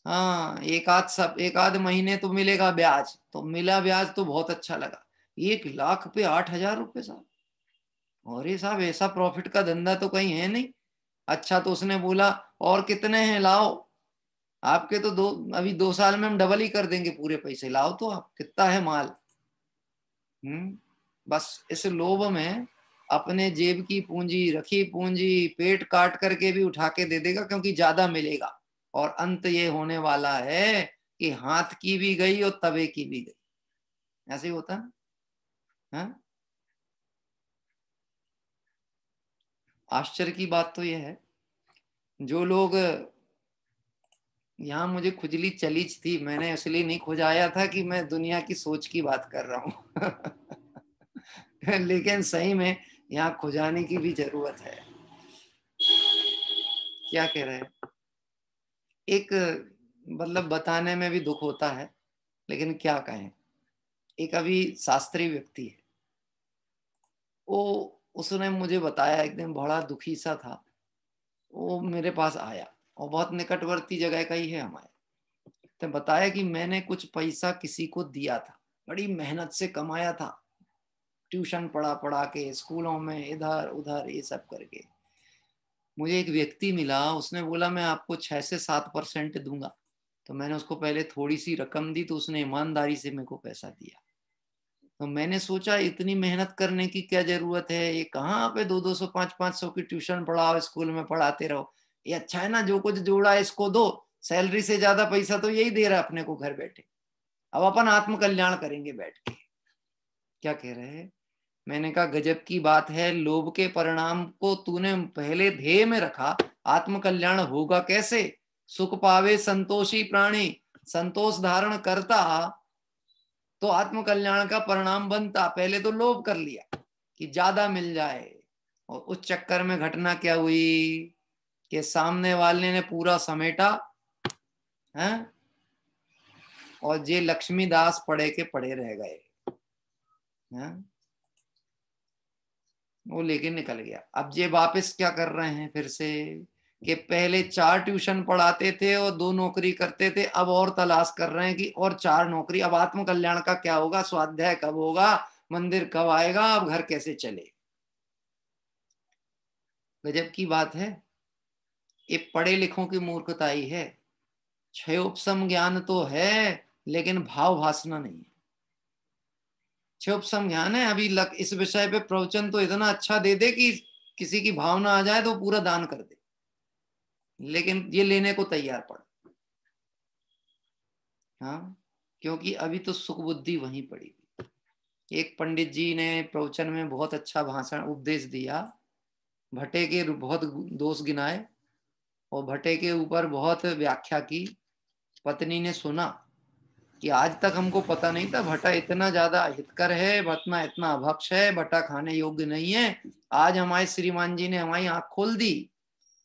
S4: हाँ, एक आध महीने तो मिलेगा ब्याज, तो मिला ब्याज तो बहुत अच्छा लगा, 1 लाख पे 8,000 रुपये साहब। और ये साहब ऐसा प्रॉफिट का धंधा तो कहीं है नहीं। अच्छा, तो उसने बोला और कितने हैं लाओ, आपके तो अभी 2 साल में हम डबल ही कर देंगे पूरे पैसे, लाओ तो आप, कितना है माल। बस इस लोभ में अपने जेब की पूंजी, रखी पूंजी पेट काट करके भी उठा के दे देगा, क्योंकि ज्यादा मिलेगा। और अंत ये होने वाला है कि हाथ की भी गई और तवे की भी गई। ऐसे ही होता है। हाँ? आश्चर्य की बात तो यह है, जो लोग, यहाँ मुझे खुजली चली थी, मैंने इसलिए नहीं खुजाया था कि मैं दुनिया की सोच की बात कर रहा हूँ लेकिन सही में यहाँ खुजाने की भी जरूरत है। क्या कह रहे हैं? एक, मतलब बताने में भी दुख होता है, लेकिन क्या कहें। एक अभी शास्त्री व्यक्ति है, वो, उसने मुझे बताया, एक दिन बड़ा दुखी सा था, वो मेरे पास आया, और बहुत निकटवर्ती जगह का ही है हमारे। तो बताया कि मैंने कुछ पैसा किसी को दिया था, बड़ी मेहनत से कमाया था, ट्यूशन पढ़ा पढ़ा के, स्कूलों में इधर उधर ये सब करके। मुझे एक व्यक्ति मिला, उसने बोला मैं आपको 6 से 7% दूंगा। तो मैंने उसको पहले थोड़ी सी रकम दी, तो उसने ईमानदारी से मेरे को पैसा दिया। तो मैंने सोचा इतनी मेहनत करने की क्या जरूरत है, ये कहाँ पे 200-200 500-500 की ट्यूशन पढ़ाओ, स्कूल में पढ़ाते रहो। ये अच्छा है ना, जो कुछ जोड़ा है इसको दो, सैलरी से ज्यादा पैसा तो यही दे रहा है अपने को घर बैठे, अब अपन आत्म कल्याण करेंगे बैठ के। क्या कह रहे हैं? मैंने कहा गजब की बात है, लोभ के परिणाम को तूने पहले ध्येय में रखा, आत्म कल्याण होगा कैसे? सुख पावे संतोषी प्राणी, संतोष धारण करता तो आत्म कल्याण का परिणाम बनता। पहले तो लोभ कर लिया कि ज्यादा मिल जाए, और उस चक्कर में घटना क्या हुई कि सामने वाले ने पूरा समेटा है, और जे लक्ष्मीदास पड़े के पड़े रह गए हैं, वो लेके निकल गया। अब ये वापस क्या कर रहे हैं फिर से कि पहले 4 ट्यूशन पढ़ाते थे और 2 नौकरी करते थे, अब और तलाश कर रहे हैं कि और 4 नौकरी। अब आत्म कल्याण का क्या होगा? स्वाध्याय कब होगा? मंदिर कब आएगा? अब घर कैसे चले? गजब की बात है। ये पढ़े लिखों की मूर्खता ही है। क्षयोपशम ज्ञान तो है लेकिन भाव भासना नहीं है। क्षयोपशम ज्ञान है, अभी इस विषय पे प्रवचन तो इतना अच्छा दे दे कि किसी की भावना आ जाए तो पूरा दान कर दे, लेकिन ये लेने को तैयार पड़। हाँ, क्योंकि अभी तो सुख बुद्धि वहीं पड़ी। एक पंडित जी ने प्रवचन में बहुत अच्छा भाषण उपदेश दिया, भट्टे के बहुत दोष गिनाए और भट्टे के ऊपर बहुत व्याख्या की। पत्नी ने सुना कि आज तक हमको पता नहीं था भट्टा इतना ज्यादा हितकर है, भटना इतना अभक्ष है, भट्टा खाने योग्य नहीं है। आज हमारे श्रीमान जी ने हमारी आंख खोल दी।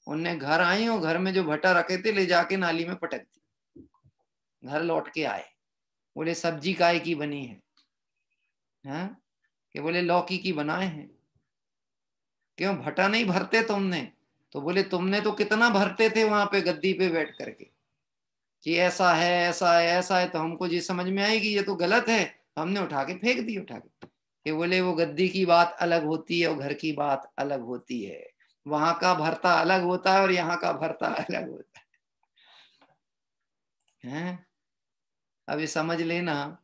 S4: उनने घर आई और घर में जो भट्टा रखे थे ले जाके नाली में पटक दी। घर लौट के आए, बोले सब्जी काय की बनी है? हाँ? कि बोले लौकी की बनाए हैं। क्यों भट्टा नहीं भरते तुमने? तो बोले तुमने तो कितना भरते थे वहां पे गद्दी पे बैठ करके कि ऐसा है ऐसा है ऐसा है, तो हमको ये समझ में आएगी ये तो गलत है, हमने उठा के फेंक दी उठा के। कि बोले वो गद्दी की बात अलग होती है और घर की बात अलग होती है, वहां का भरता अलग होता है और यहाँ का भरता अलग होता है। अभी समझ लेना,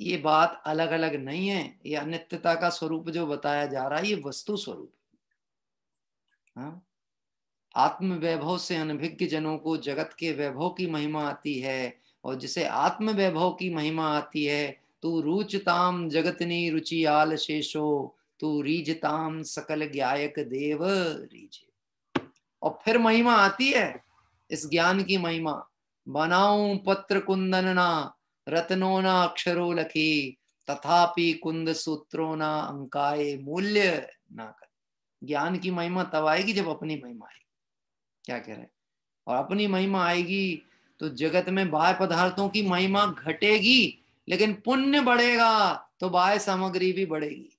S4: ये बात अलग अलग नहीं है, ये अनित्यता का स्वरूप जो बताया जा रहा है ये वस्तु स्वरूप। हाँ, आत्म वैभव से अनभिज्ञ जनों को जगत के वैभव की महिमा आती है, और जिसे आत्म वैभव की महिमा आती है, तू रुचताम जगतनी रुचि आल शेषो, तू रीझताम सकल ज्ञायक देव रीझे। और फिर महिमा आती है इस ज्ञान की महिमा। बनाऊं पत्र कुंदनना, रत्नो ना अक्षरो लखी, तथापि कुंद सूत्रो ना अंकाए मूल्य ना कर। ज्ञान की महिमा तब आएगी जब अपनी महिमा आएगी। क्या कह रहे हैं? और अपनी महिमा आएगी तो जगत में बाह्य पदार्थों की महिमा घटेगी, लेकिन पुण्य बढ़ेगा तो बाह्य सामग्री भी बढ़ेगी।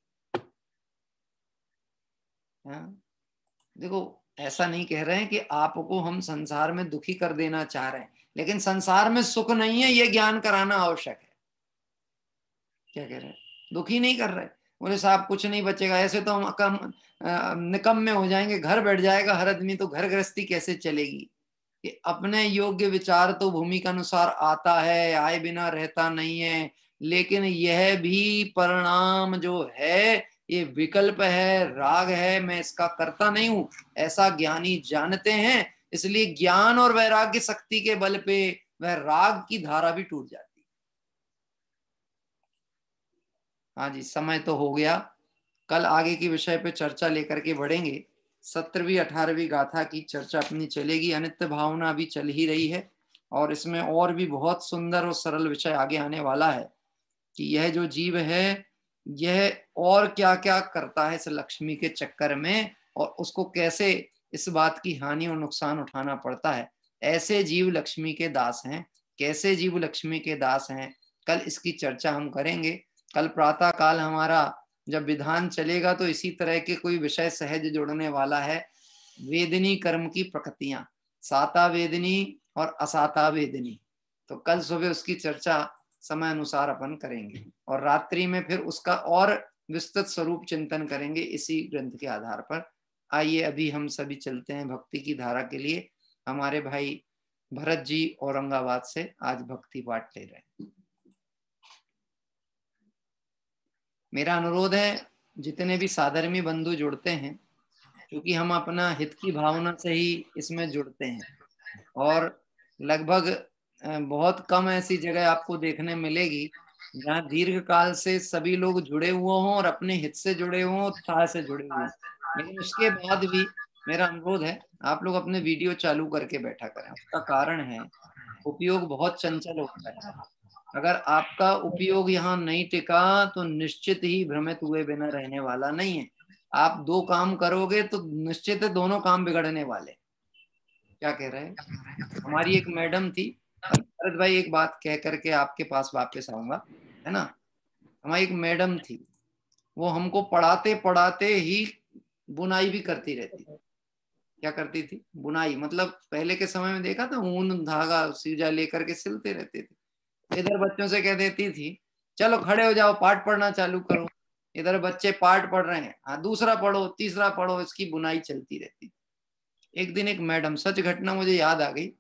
S4: देखो, ऐसा नहीं कह रहे हैं कि आपको हम संसार में दुखी कर देना चाह रहे हैं, लेकिन संसार में सुख नहीं है, ये ज्ञान कराना आवश्यक है। क्या कह रहे हैं? दुखी नहीं कर रहे। बोले साहब कुछ नहीं बचेगा, ऐसे तो हम कम निकम्मे हो जाएंगे, घर बैठ जाएगा हर आदमी, तो घर गृहस्थी कैसे चलेगी? कि अपने योग्य विचार तो भूमि के अनुसार आता है, आए बिना रहता नहीं है, लेकिन यह भी परिणाम जो है ये विकल्प है, राग है, मैं इसका करता नहीं हूं, ऐसा ज्ञानी जानते हैं। इसलिए ज्ञान और वैराग्य शक्ति के बल पे वह राग की धारा भी टूट जाती है। हाँ जी, समय तो हो गया, कल आगे के विषय पे चर्चा लेकर के बढ़ेंगे। 17वीं 18वीं गाथा की चर्चा अपनी चलेगी। अनित्य भावना भी चल ही रही है, और इसमें और भी बहुत सुंदर और सरल विषय आगे आने वाला है कि यह जो जीव है यह और क्या क्या करता है इस लक्ष्मी के चक्कर में, और उसको कैसे इस बात की हानि और नुकसान उठाना पड़ता है। ऐसे जीव लक्ष्मी के दास हैं, कैसे जीव लक्ष्मी के दास हैं, कल इसकी चर्चा हम करेंगे। कल प्रातः काल हमारा जब विधान चलेगा तो इसी तरह के कोई विषय सहज जुड़ने वाला है। वेदनी कर्म की प्रकृतियां, साता वेदनी और असाता वेदनी, तो कल सुबह उसकी चर्चा समय अनुसार अपन करेंगे, और रात्रि में फिर उसका और विस्तृत स्वरूप चिंतन करेंगे इसी ग्रंथ के आधार पर। आइए अभी हम सभी चलते हैं भक्ति की धारा के लिए। हमारे भाई भरत जी औरंगाबाद से आज भक्ति पाठ ले रहे हैं। मेरा अनुरोध है जितने भी साधर्मी बंधु जुड़ते हैं, क्योंकि हम अपना हित की भावना से ही इसमें जुड़ते हैं, और लगभग बहुत कम ऐसी जगह आपको देखने मिलेगी जहाँ दीर्घ काल से सभी लोग जुड़े हुए हों और अपने हित से जुड़े हों, उत्साह से जुड़े हुए हों, लेकिन उसके बाद भी मेरा अनुरोध है आप लोग अपने वीडियो चालू करके बैठा करें। उसका कारण है उपयोग बहुत चंचल होता है। अगर आपका उपयोग यहाँ नहीं टिका तो निश्चित ही भ्रमित हुए बिना रहने वाला नहीं है। आप दो काम करोगे तो निश्चित है दोनों काम बिगड़ने वाले। क्या कह रहे हैं? हमारी एक मैडम थी, भरत भाई एक बात कह करके आपके पास वापस आऊंगा, है ना। हमारी एक मैडम थी, वो हमको पढ़ाते पढ़ाते ही बुनाई भी करती रहती थी। क्या करती थी? बुनाई। मतलब पहले के समय में देखा था ऊन धागा सीजा लेकर के सिलते रहते थे। इधर बच्चों से कह देती थी चलो खड़े हो जाओ पाठ पढ़ना चालू करो। इधर बच्चे पाठ पढ़ रहे हैं, हाँ दूसरा पढ़ो तीसरा पढ़ो, इसकी बुनाई चलती रहती थी। एक दिन एक मैडम, सच घटना मुझे याद आ गई,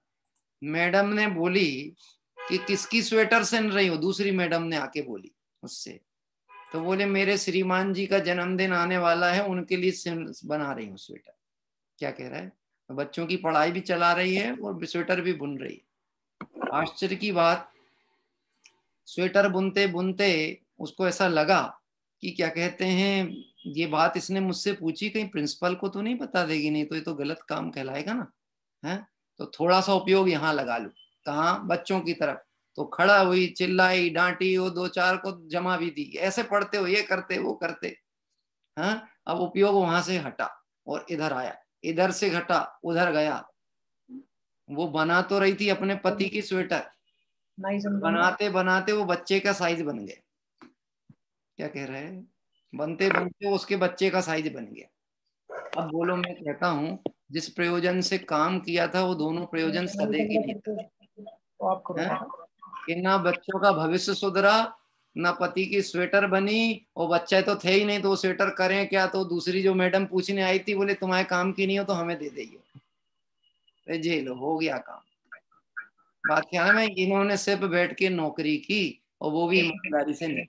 S4: मैडम ने बोली कि किसकी स्वेटर सिल रही हो? दूसरी मैडम ने आके बोली उससे। तो बोले मेरे श्रीमान जी का जन्मदिन आने वाला है, उनके लिए बना रही हूँ स्वेटर। क्या कह रहा है? तो बच्चों की पढ़ाई भी चला रही है और स्वेटर भी बुन रही है। आश्चर्य की बात, स्वेटर बुनते बुनते उसको ऐसा लगा कि क्या कहते हैं, ये बात इसने मुझसे पूछी कहीं प्रिंसिपल को तो नहीं बता देगी, नहीं तो ये तो गलत काम कहलाएगा ना, है। तो थोड़ा सा उपयोग यहाँ लगा लूं। कहाँ? बच्चों की तरफ। तो खड़ा हुई, चिल्लाई, डांटी, वो दो चार को जमा भी दी, ऐसे पढ़ते हो, ये करते वो करते। हाँ, अब उपयोग वहां से हटा और इधर आया, इधर से घटा उधर गया। वो बना तो रही थी अपने पति की स्वेटर, बनाते बनाते वो बच्चे का साइज बन गया। क्या कह रहे हैं? बनते बनते उसके बच्चे का साइज बन गया। अब बोलो, मैं कहता हूँ जिस प्रयोजन से काम किया था वो दोनों प्रयोजन सदे के लिए था। कि ना बच्चों का भविष्य सुधरा, ना पति की स्वेटर बनी, और बच्चे तो थे ही नहीं तो वो स्वेटर करें क्या। तो दूसरी जो मैडम पूछने आई थी बोले तुम्हारे काम की नहीं हो तो हमें दे दीजिए। जेलो हो गया काम। बात क्या है, इन्होंने सिर्फ बैठ के नौकरी की और वो भी ईमानदारी से नहीं।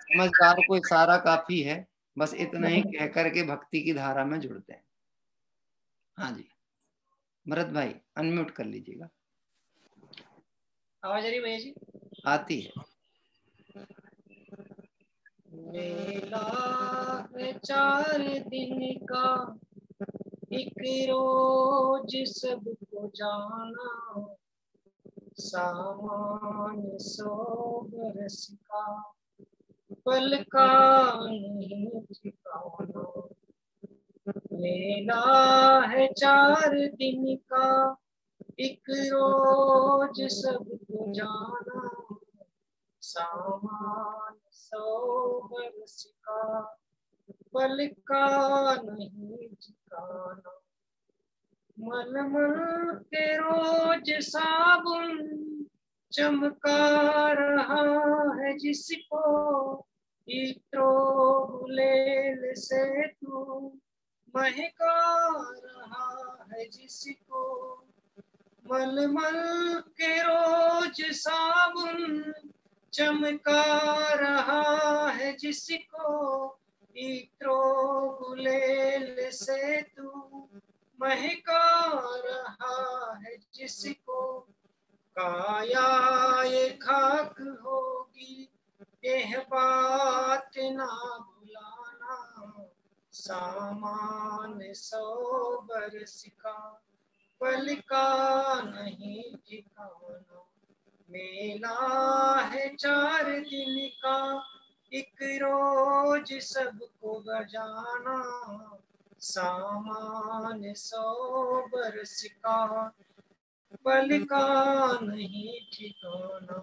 S4: समझदार को इशारा काफी है, बस इतना ही कह करके भक्ति की धारा में जुड़ते हैं। हाँ जी, भरत भाई अनम्यूट कर लीजिएगा।
S5: आवाज आ रही भैया जी?
S4: आती है।
S5: मेला है 4 दिन का, एक रोज सबको जाना, सामान 100 बरस का, पल का नहीं ठिकाना। मेला है 4 दिन का, एक रोज सबको जाना, सामान 100 बरस का, पल का नहीं ठिकाना। मलमल के रोज साबुन चमका रहा है जिसको, इत्रो गुलेल से तू महका रहा है जिसको। मलमल के रोज साबुन चमका रहा है जिसको, इत्रो गुलेल से तू महका रहा है जिसको। काया ये खाक होगी यह बात ना भुलाना, सामान 100 बरस का, पल का नहीं ठिकाना। मेला है 4 दिन का, एक रोज सबको बजाना, सामान 100 बरस का, पल का नहीं ठिकाना।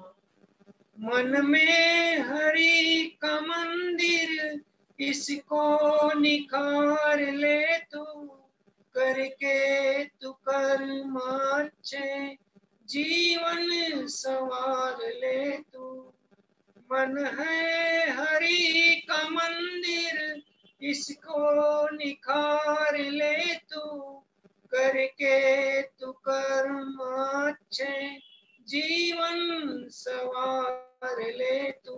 S5: मन में हरि का मंदिर इसको निखार ले तू, करके तू कर्म अच्छे जीवन संवार ले तू। मन है हरि का मंदिर इसको निखार ले तू, करके तू कर्म अच्छे जीवन सवार ले तू।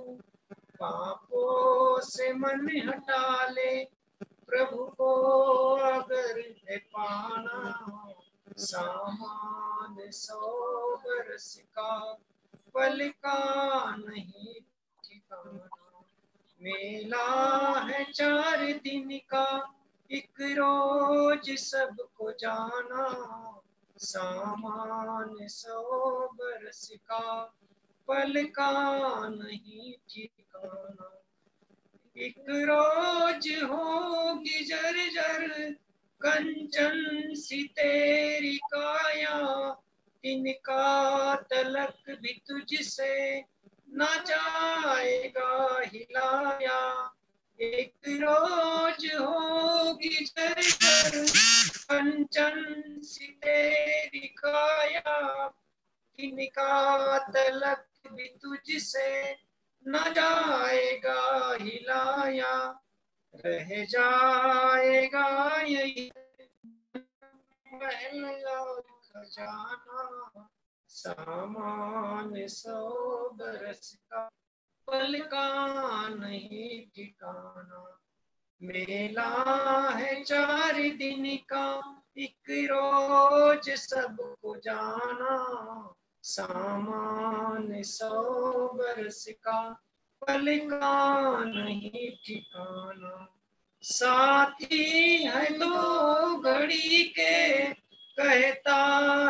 S5: पापों से मन हटा ले प्रभु को अगर है पाना, सामान 100 बरस का, पल का नहीं ठिकाना। मेला है 4 दिन का, एक रोज सबको जाना, सामान 100 बरस का, पल का नहीं ठिकाना। एक रोज होगी जर्जर कंचन सी तेरी काया, तिनका तलक भी तुझसे न जाएगा हिलाया। एक रोज होगी जर्जर कंचन सी तेरी काया, तिनका तलक भी तुझसे न जाएगा हिलाया। रह जाएगा यही महल और खजाना, सामान 100 बरस का, पल का नहीं ठिकाना। मेला है 4 दिन का, एक रोज सबको जाना, सामान 100 बरस का, पल का नहीं ठिकाना। साथी है 2 घड़ी के, कहता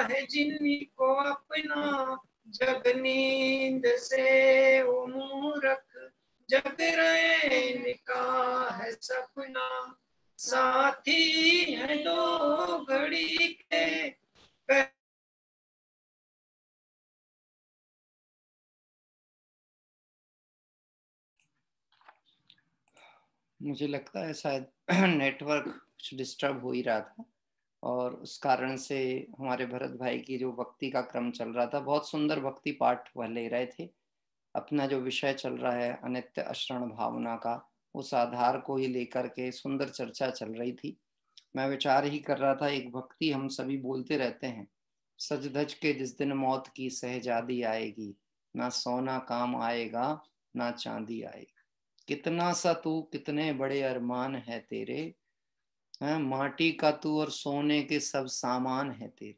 S5: है जिनको अपना, जग नींद से वो मूर्ख, जग रैन का है सपना। साथी है 2 घड़ी के,
S4: मुझे लगता है शायद नेटवर्क कुछ डिस्टर्ब हो ही रहा था और उस कारण से हमारे भरत भाई की जो भक्ति का क्रम चल रहा था, बहुत सुंदर भक्ति पाठ वह ले रहे थे। अपना जो विषय चल रहा है अनित्य अशरण भावना का, उस आधार को ही लेकर के सुंदर चर्चा चल रही थी। मैं विचार ही कर रहा था, एक भक्ति हम सभी बोलते रहते हैं, सज धज के जिस दिन मौत की सहजादी आएगी, ना सोना काम आएगा ना चांदी आएगी। कितना सा तू कितने बड़े अरमान है तेरे, हैं माटी का तू और सोने के सब सामान है तेरे।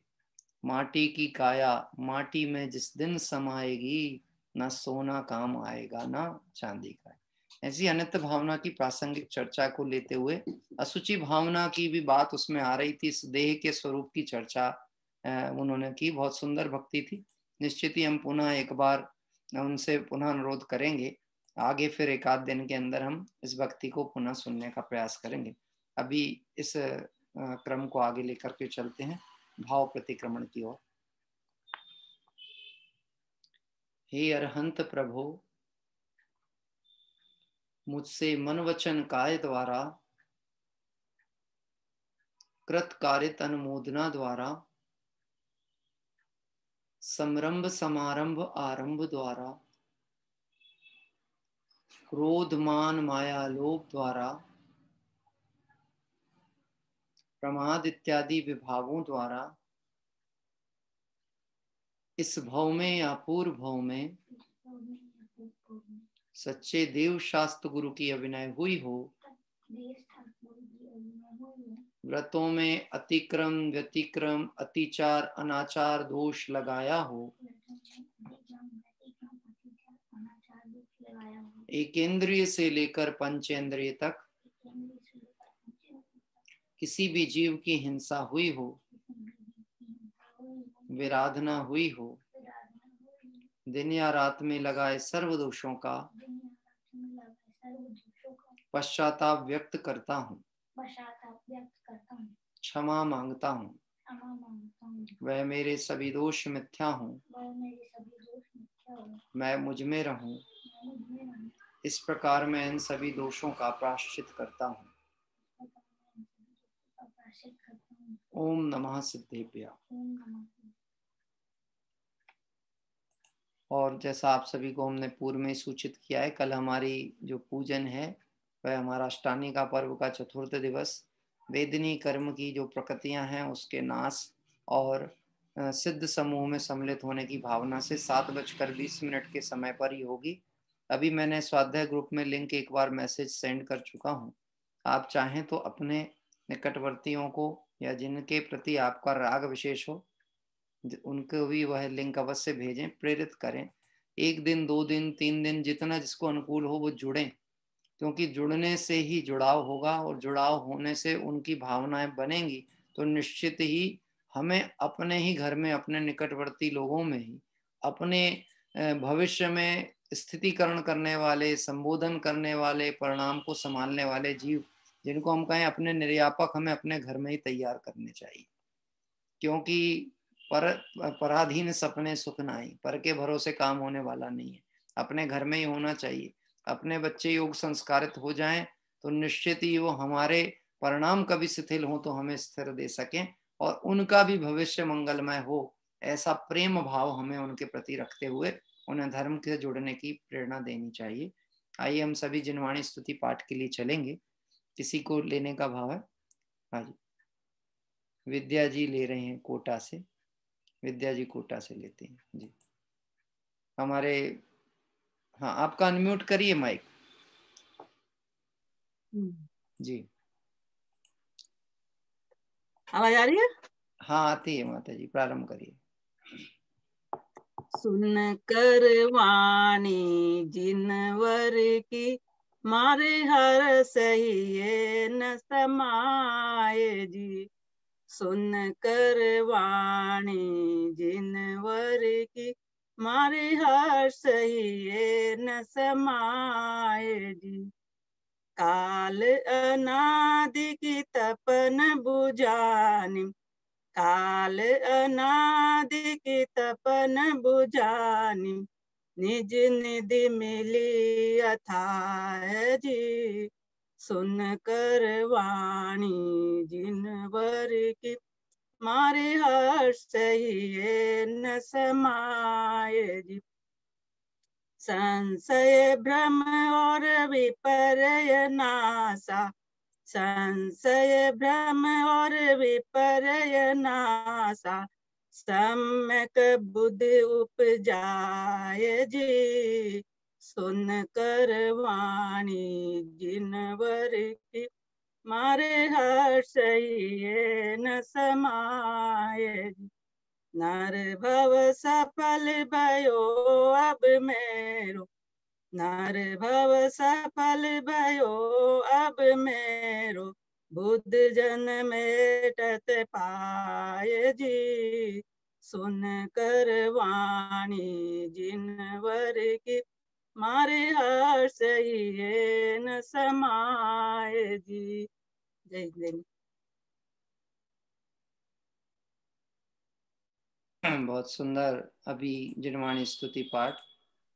S4: माटी की काया माटी में जिस दिन समाएगी, ना सोना काम आएगा ना चांदी का। ऐसी अनित्य भावना की प्रासंगिक चर्चा को लेते हुए असुचि भावना की भी बात उसमें आ रही थी। इस देह के स्वरूप की चर्चा उन्होंने की, बहुत सुंदर भक्ति थी। निश्चित ही हम पुनः एक बार उनसे पुनः अनुरोध करेंगे, आगे फिर 1 आध दिन के अंदर हम इस भक्ति को पुनः सुनने का प्रयास करेंगे। अभी इस क्रम को आगे लेकर के चलते हैं भाव प्रतिक्रमण की ओर। हे अरहंत प्रभो, मुझसे मन वचन काय द्वारा, कृत कारित अनुमोदना द्वारा, समरंभ समारंभ आरंभ द्वारा, क्रोध मान माया लोभ द्वारा, प्रमाद इत्यादि विभागों द्वारा, इस भव में या पूर्व भव में सच्चे देव शास्त्र गुरु की अभिनय हुई हो, व्रतों में अतिक्रम व्यतिक्रम अतिचार अनाचार दोष लगाया हो, एक इंद्रिय से लेकर पंचेंद्रिय तक किसी भी जीव की हिंसा हुई हो, विराधना हुई हो, दिन या रात में लगाए सर्व दोषों का पश्चाताप व्यक्त करता हूँ, क्षमा मांगता हूँ। वह मेरे सभी दोष मिथ्या हूँ, मैं मुझ में रहूं, इस प्रकार मैं इन सभी दोषों का प्रायश्चित करता हूँ। ओम नमः सिद्धेभ्यः। और जैसा आप सभी को हमने पूर्व में सूचित किया है, कल हमारी जो पूजन है वह हमारा अष्टानी का पर्व का चतुर्थ दिवस, वेदिनी कर्म की जो प्रकृतियां हैं उसके नाश और सिद्ध समूह में सम्मिलित होने की भावना से 7:20 के समय पर ही होगी। अभी मैंने स्वाध्याय ग्रुप में लिंक एक बार मैसेज सेंड कर चुका हूँ। आप चाहें तो अपने निकटवर्तियों को या जिनके प्रति आपका राग विशेष हो उनको भी वह लिंक अवश्य भेजें, प्रेरित करें। 1 दिन 2 दिन 3 दिन जितना जिसको अनुकूल हो वो जुड़ें क्योंकि जुड़ने से ही जुड़ाव होगा, और जुड़ाव होने से उनकी भावनाएं बनेंगी तो निश्चित ही हमें अपने ही घर में, अपने निकटवर्ती लोगों में ही, अपने भविष्य में स्थितिकरण करने वाले, संबोधन करने वाले, परिणाम को संभालने वाले जीव, जिनको हम कहें अपने निर्यापक, हमें अपने घर में ही तैयार करने चाहिए। क्योंकि पराधीन सपने सुख नाई, पर के भरोसे काम होने वाला नहीं है, अपने घर में ही होना चाहिए। अपने बच्चे योग संस्कारित हो जाएं तो निश्चित ही वो हमारे परिणाम कभी शिथिल हो तो हमें स्थिर दे सकें, और उनका भी भविष्य मंगलमय हो, ऐसा प्रेम भाव हमें उनके प्रति रखते हुए उन्हें धर्म से जुड़ने की प्रेरणा देनी चाहिए। आइए हम सभी जिनवाणी स्तुति पाठ के लिए चलेंगे। किसी को लेने का भाव है? हाँ जी, विद्या जी ले रहे हैं कोटा से। विद्या जी कोटा से लेते हैं जी। हमारे, हाँ, आपका अनम्यूट करिए माइक जी।
S6: आवाज आ रही है?
S4: हाँ आती है माता जी, प्रारंभ करिए।
S6: सुन कर वाणी जिनवर की, मारे हर सही न समाये जी। सुन कर वाणी जिनवर की, मारे हर सही न समाये जी। काल अनादि की तपन बुझानी, काल अनादि की तपन बुझानी, निज निधि मिली अथाह जी। सुन कर वाणी जिनवर की, मारे हर्ष सही न समाये जी। संशय भ्रम और विपर्य नासा, संशय भ्रम और विपर्य नासा, सम्यक बुद्धि उपजाय जी। सुन कर वाणी जिनवर की, मारे हर्ष न समाये जी। नर भव सफल भयो अब मेरो, नर भव सफल भयो अब मेरो, बुद्ध जन मेटत पाए जी। सुन कर वाणी जिनवर की, मारे हर्ष न समाये जी। जय जय।
S4: बहुत सुंदर। अभी जिनवाणी स्तुति पाठ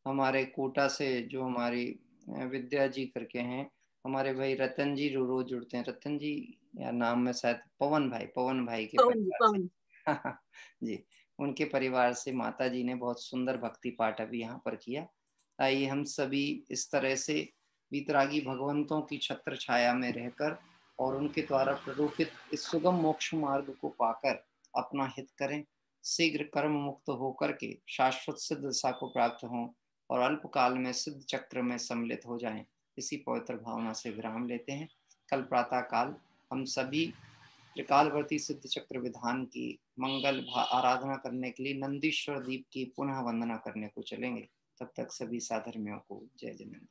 S4: हमारे कोटा से जो हमारी विद्या जी करके हैं, हमारे भाई रतन जी रोज जुड़ते हैं। रतन जी या नाम में शायद पवन भाई, पवन भाई के
S6: पवन जी,
S4: परिवार
S6: पवन।
S4: से जी, उनके परिवार से माता जी ने बहुत सुंदर भक्ति पाठ अभी यहाँ पर किया। आइए हम सभी इस तरह से वीतरागी भगवंतों की छत्र छाया में रहकर और उनके द्वारा प्ररूपित इस सुगम मोक्ष मार्ग को पाकर अपना हित करें, शीघ्र कर्म मुक्त होकर के शाश्वत सिद्ध दशा को प्राप्त हों और अल्पकाल में सिद्ध चक्र में सम्मिलित हो जाएं। इसी पवित्र भावना से विराम लेते हैं। कल प्रातः काल हम सभी त्रिकालवर्ती सिद्ध चक्र विधान की मंगल आराधना करने के लिए नंदीश्वर दीप की पुनः वंदना करने को चलेंगे। तब तक सभी साधर्मियों को जय जिनेंद्र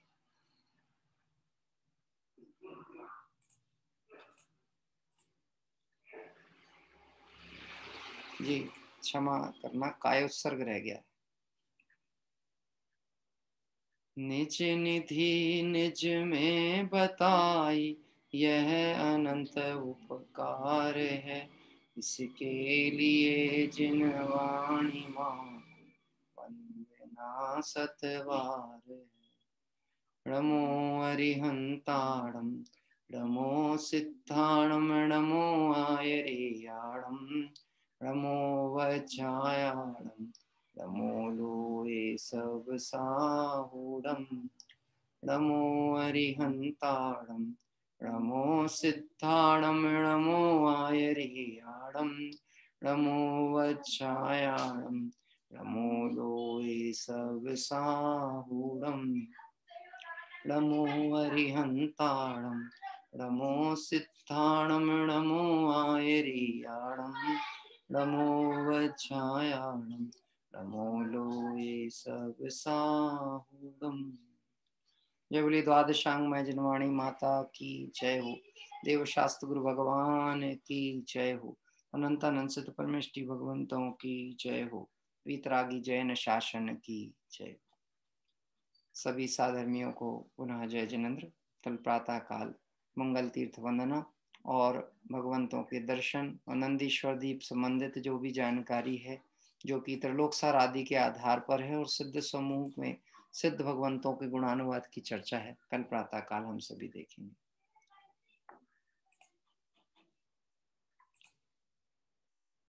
S4: जी। क्षमा करना, काय उत्सर्ग रह गया। निज निधि निज में बताई, यह अनंत उपकार है, इसके लिए जिनवाणी मां वंदना सतवार है। नमो अरिहंताणं, नमो सिद्धाणं, नमो आयर्याणं, नमो वज्रायाणं, नमो लोये सब साहूणं। नमो अरिहंताणं, नमो सिद्धाणं, नमो आयर्याणं, नमो वज्रायाणं, नमो लोये सब साहूणं। नमो अरिहंताणं, नमो सिद्धाणं, नमो आयर्याणं, नमो वज्रायाणं, नमो लोये सब साहूणं। जय बोली द्वादशांगमय जनवाणी माता की जय हो। देव शास्त्र गुरु भगवान की जय हो। अनंत अनंत सिद्ध परमेष्टि भगवंतों की जय हो। वीतरागी जैन शासन की जय हो। सभी साधर्मियों को पुनः जय जिनेन्द्र। कल प्रातः काल मंगल तीर्थ वंदना और भगवंतों के दर्शन और नंदीश्वर दीप संबंधित जो भी जानकारी है जो कि त्रिलोकसार आदि के आधार पर है और सिद्ध समूह में सिद्ध भगवंतों के गुणानुवाद की चर्चा है, कल प्रातः काल हम सभी देखेंगे।